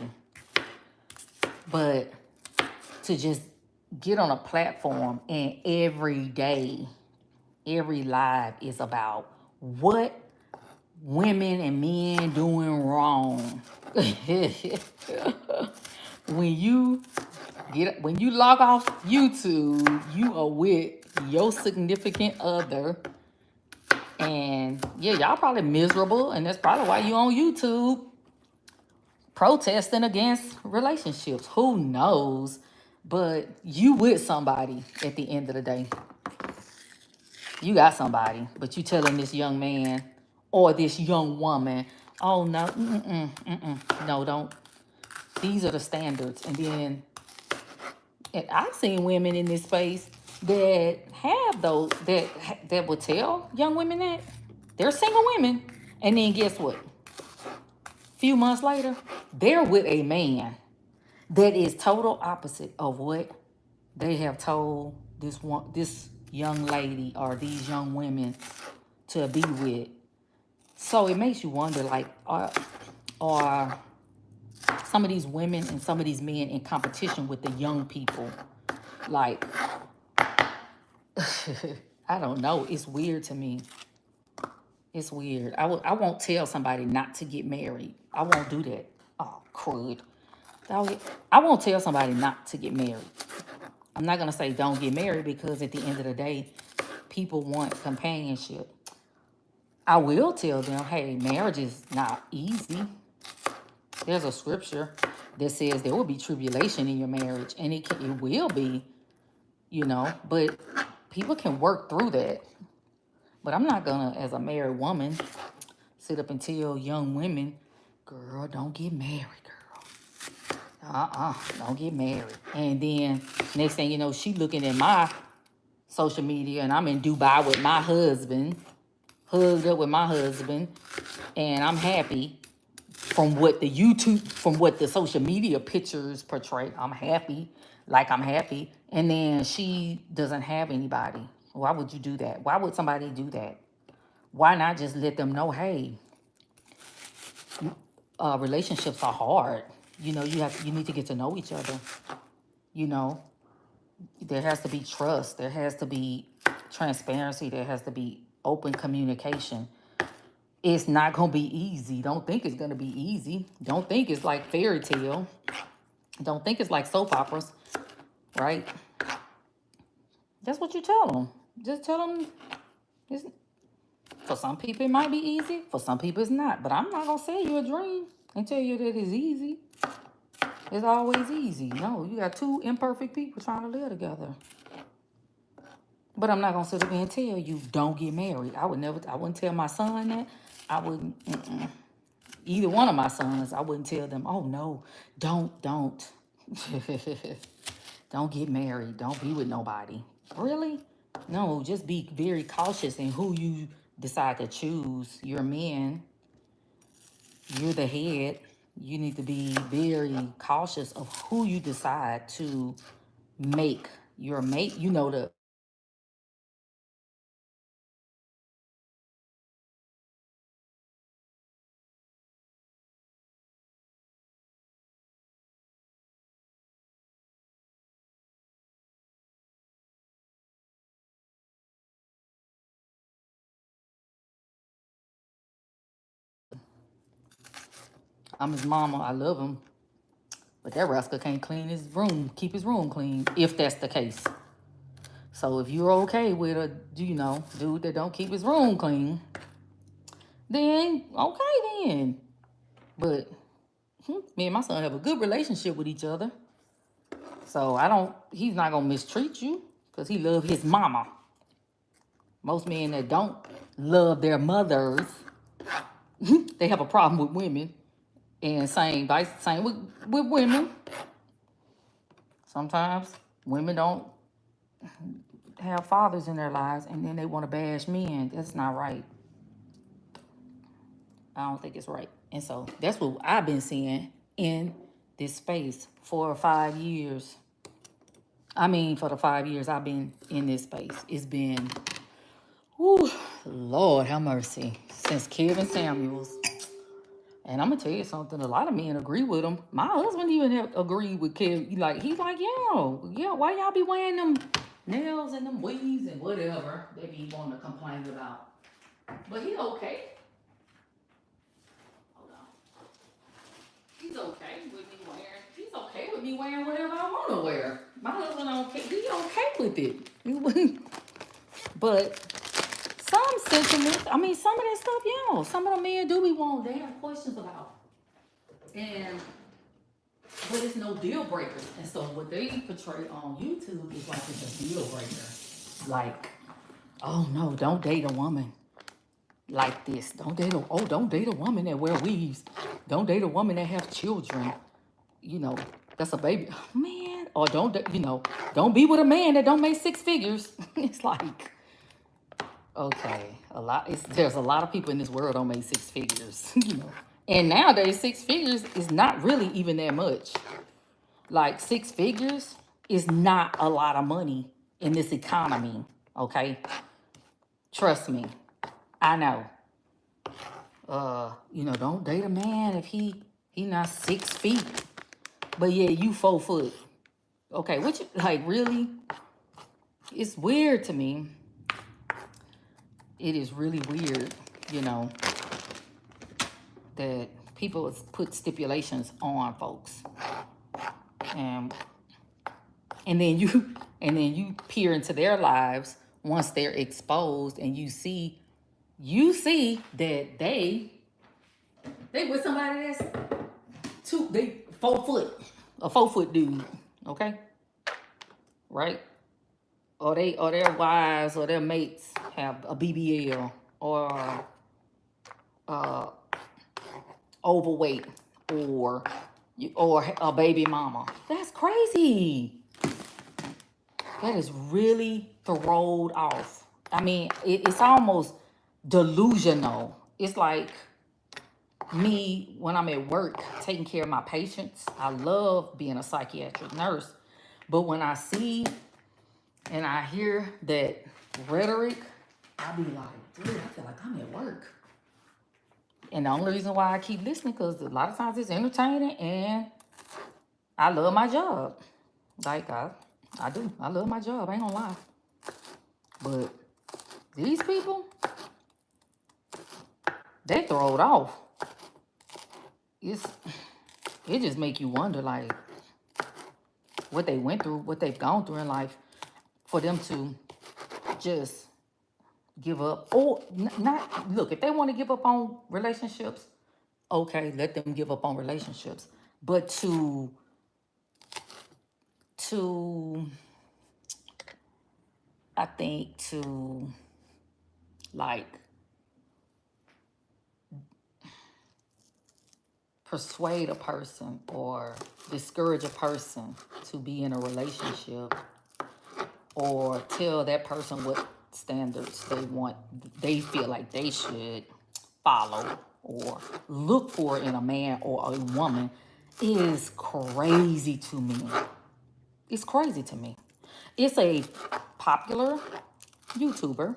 But to just get on a platform and every day, every live is about what women and men doing wrong. When you log off YouTube, you are with your significant other, and yeah, y'all probably miserable, and that's probably why you on YouTube protesting against relationships. Who knows? But you with somebody at the end of the day. You got somebody, but you telling this young man or this young woman, oh no, no, don't. These are the standards. And then I've seen women in this space that have those, that would tell young women that they're single women. And then guess what? Few months later, they're with a man that is total opposite of what they have told this young lady or these young women to be with. So it makes you wonder, like, are some of these women and some of these men in competition with the young people? Like, I don't know. It's weird to me. It's weird. I won't tell somebody not to get married. I won't do that. Oh, crud. I won't tell somebody not to get married. I'm not going to say don't get married because at the end of the day, people want companionship. I will tell them, hey, marriage is not easy. There's a scripture that says there will be tribulation in your marriage, and it will be, you know, but people can work through that. But I'm not going to, as a married woman, sit up and tell young women, girl, don't get married, girl. Don't get married. And then next thing you know, she looking at my social media and I'm in Dubai with my husband, hugged up with my husband, and I'm happy from what the social media pictures portray. I'm happy, like I'm happy. And then she doesn't have anybody. Why would you do that? Why would somebody do that? Why not just let them know, hey, relationships are hard. You know, you need to get to know each other. You know, there has to be trust. There has to be transparency. There has to be open communication. It's not going to be easy. Don't think it's going to be easy. Don't think it's like fairy tale. Don't think it's like soap operas, right? That's what you tell them. Just tell them, it's, for some people it might be easy. For some people it's not. But I'm not going to sell you a dream and tell you that it's easy. It's always easy. No, you got two imperfect people trying to live together. But I'm not going to sit up and tell you, don't get married. I wouldn't tell my son that. I wouldn't, either one of my sons, I wouldn't tell them, oh no, don't. Don't get married. Don't be with nobody. Really? No, just be very cautious in who you decide to choose. You're a man. You're the head. You need to be very cautious of who you decide to make your mate. You know, I'm his mama. I love him. But that rascal can't clean his room, keep his room clean, if that's the case. So if you're okay with a, dude that don't keep his room clean, then okay then. But me and my son have a good relationship with each other. So he's not gonna mistreat you because he love his mama. Most men that don't love their mothers, they have a problem with women. And same with women. Sometimes women don't have fathers in their lives and then they want to bash men. That's not right. I don't think it's right. And so that's what I've been seeing in this space for 5 years. I mean, for the 5 years I've been in this space, it's been, whew, Lord have mercy, since Kevin Samuels. And I'm gonna tell you something. A lot of men agree with him. My husband even agreed with Kevin. He's like, yeah. Why y'all be wearing them nails and them weaves and whatever they be wanting to complain about? But he's okay. Hold on. He's okay with me wearing. He's okay with me wearing whatever I want to wear. My husband don't care. He's okay with it. But some sentiments, I mean, some of that stuff, some of the men do be wanting, they have questions about. But it's no deal breakers. And so what they portray on YouTube is like it's a deal breaker. Like, oh no, don't date a woman like this. Don't date a woman that wear weaves. Don't date a woman that have children. That's a baby. Man, or don't be with a man that don't make 6 figures. It's like, okay, there's a lot of people in this world don't make 6 figures, And nowadays 6 figures is not really even that much. Like 6 figures is not a lot of money in this economy, okay? Trust me, I know. Don't date a man if he not 6 feet, but yeah, you 4 foot. Okay, which like really, it's weird to me. It is really weird, that people put stipulations on folks, and then you peer into their lives once they're exposed, and you see that they with somebody that's 4 foot, a 4 foot dude, okay, right? Or their wives or their mates have a BBL or overweight or a baby mama. That's crazy. That is really thrown off. I mean, it's almost delusional. It's like me when I'm at work taking care of my patients. I love being a psychiatric nurse. But when I see and I hear that rhetoric, I be like, dude, I feel like I'm at work. And the only reason why I keep listening, because a lot of times it's entertaining and I love my job. Like, I do. I love my job. I ain't gonna lie. But these people, they throw it off. It just make you wonder, like, what they went through, what they've gone through in life for them to just give up. Or not, look, if they want to give up on relationships, okay, let them give up on relationships. But to I think to like persuade a person or discourage a person to be in a relationship or tell that person what standards they feel like they should follow or look for in a man or a woman is crazy to me. It's crazy to me. It's a popular YouTuber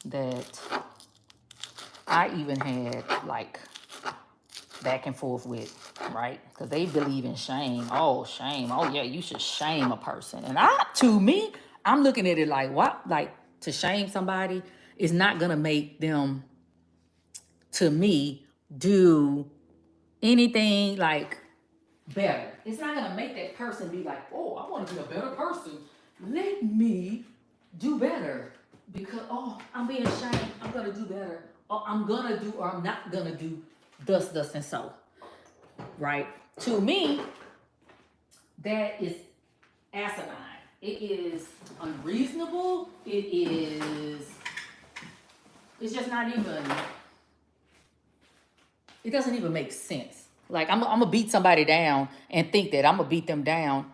that I even had like back and forth with, right? Because they believe in shame. Oh, shame. Oh, yeah, you should shame a person. And to me, I'm looking at it like, what? Like, to shame somebody is not going to make them, to me, do anything like better. It's not going to make that person be like, oh, I want to be a better person. Let me do better. Because, oh, I'm being shamed. I'm going to do better. Or I'm going to do, or I'm not going to do thus, and so. Right? To me, that is asinine. It is unreasonable. It's just not even, it doesn't even make sense. Like, I'm going to beat somebody down and think that I'm going to beat them down.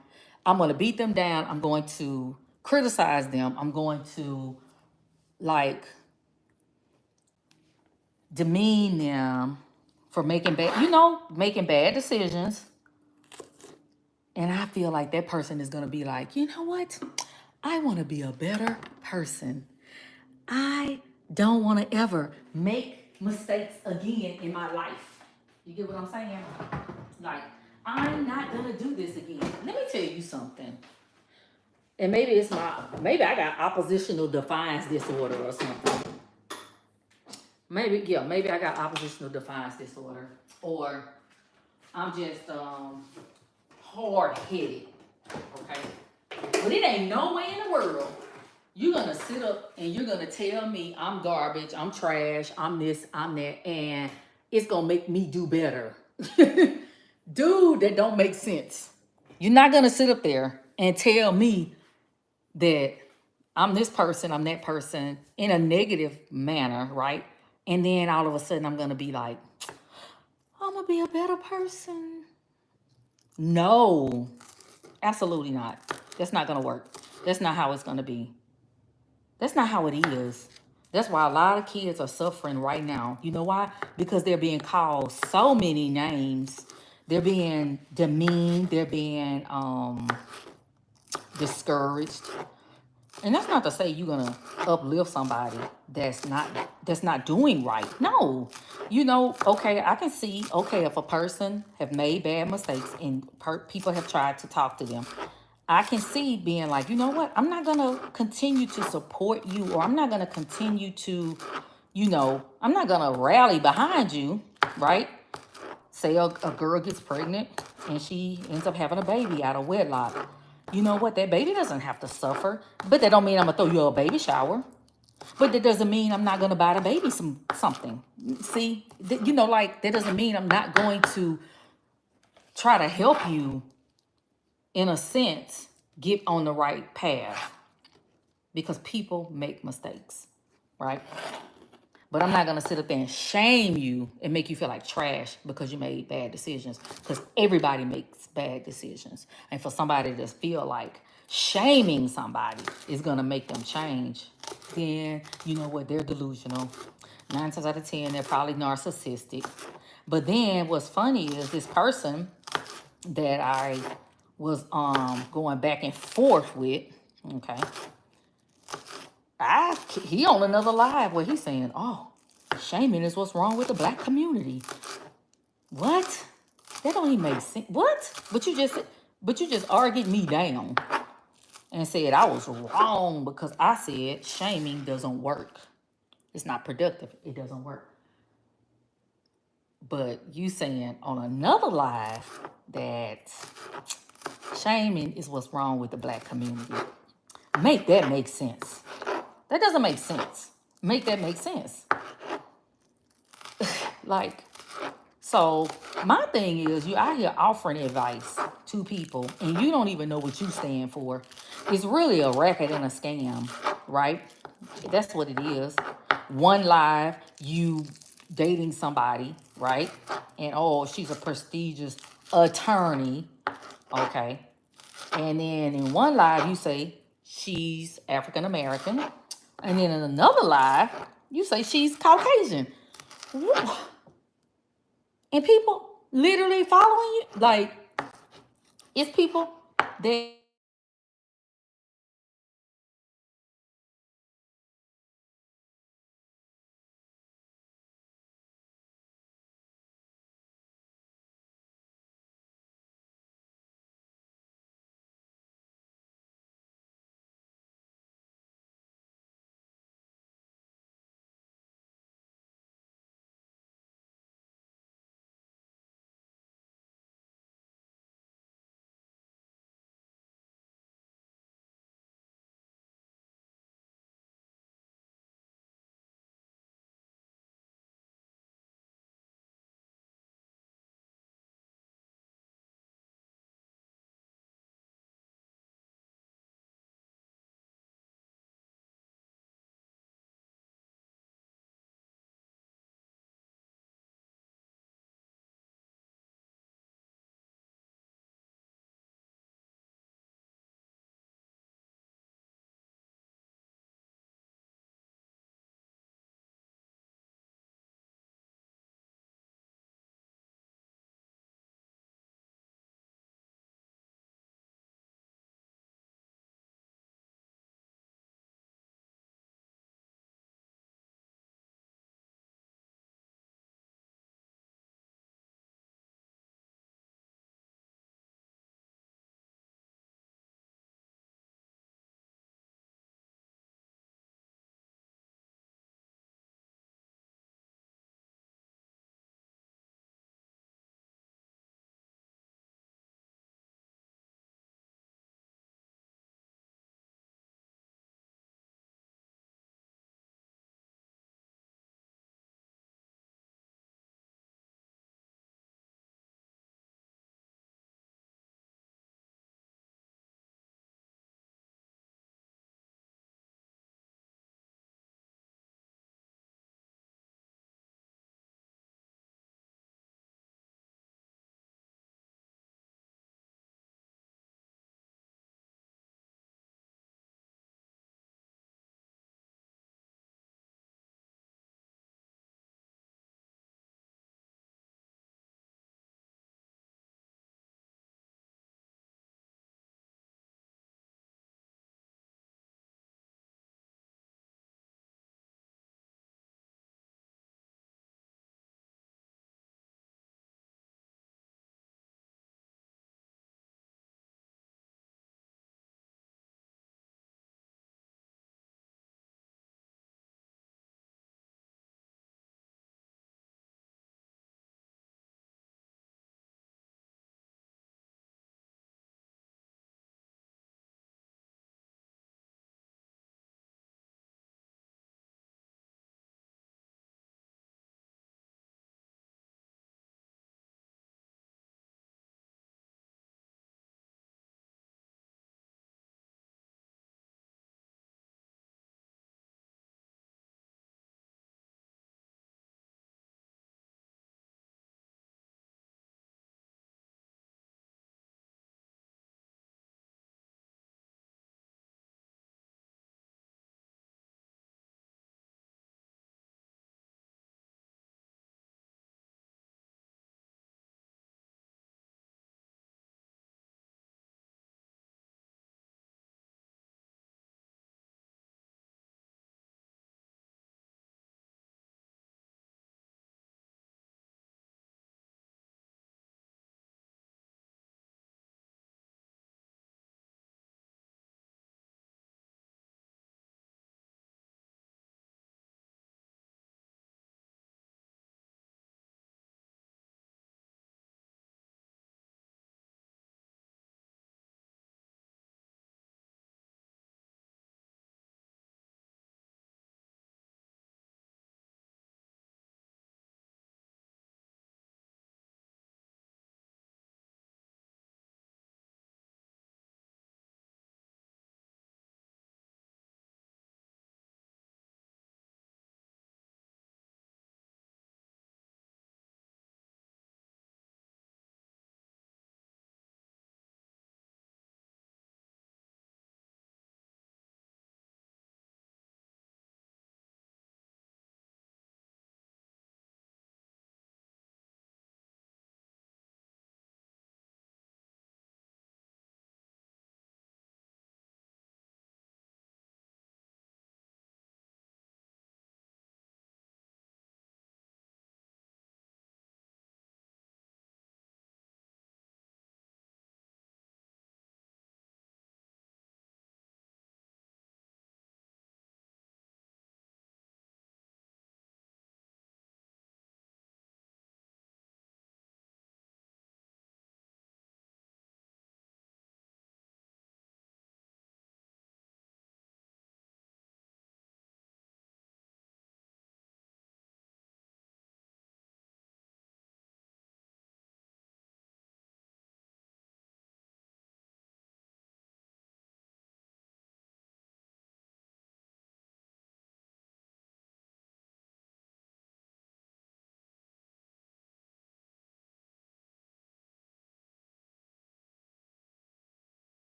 I'm going to beat them down. I'm going to criticize them. I'm going to, like, demean them for making bad decisions. And I feel like that person is going to be like, you know what? I want to be a better person. I don't want to ever make mistakes again in my life. You get what I'm saying? Like, I'm not going to do this again. Let me tell you something. And maybe I got oppositional defiance disorder or something. Maybe I got oppositional defiance disorder. Or I'm just hard-headed. Okay? But it ain't no way in the world you're going to sit up and you're going to tell me I'm garbage, I'm trash, I'm this, I'm that, and it's going to make me do better. Dude, that don't make sense. You're not going to sit up there and tell me that I'm this person, I'm that person in a negative manner, right? And then all of a sudden I'm going to be like, I'm going to be a better person. No, absolutely not. That's not going to work. That's not how it's going to be. That's not how it is. That's why a lot of kids are suffering right now. You know why? Because they're being called so many names. They're being demeaned. They're being discouraged. And that's not to say you're gonna uplift somebody that's not doing right. No, okay, I can see, okay, if a person have made bad mistakes and people have tried to talk to them, I can see being like, you know what, I'm not gonna continue to support you, or I'm not gonna continue to, I'm not gonna rally behind you, right? Say a girl gets pregnant and she ends up having a baby out of wedlock. You know what? That baby doesn't have to suffer. But that don't mean I'm going to throw you a baby shower. But that doesn't mean I'm not going to buy the baby something. See? Like, that doesn't mean I'm not going to try to help you, in a sense, get on the right path. Because people make mistakes, right? But I'm not going to sit up there and shame you and make you feel like trash because you made bad decisions. Because everybody makes bad decisions. And for somebody to feel like shaming somebody is going to make them change, then you know what? They're delusional. 9 times out of 10, they're probably narcissistic. But then what's funny is this person that I was going back and forth with, okay, he on another live where he's saying, oh, shaming is what's wrong with the black community. What? That don't even make sense. What? But you just argued me down and said I was wrong because I said shaming doesn't work. It's not productive. It doesn't work. But you saying on another live that shaming is what's wrong with the black community. Make that make sense. That doesn't make sense. Make that make sense. Like, so my thing is you out here offering advice to people and you don't even know what you stand for. It's really a racket and a scam, right? That's what it is. One live, you dating somebody, right? And oh, she's a prestigious attorney, okay? And then in one live, you say she's African American. And then in another live, you say she's Caucasian. And people literally following you. Like, it's people that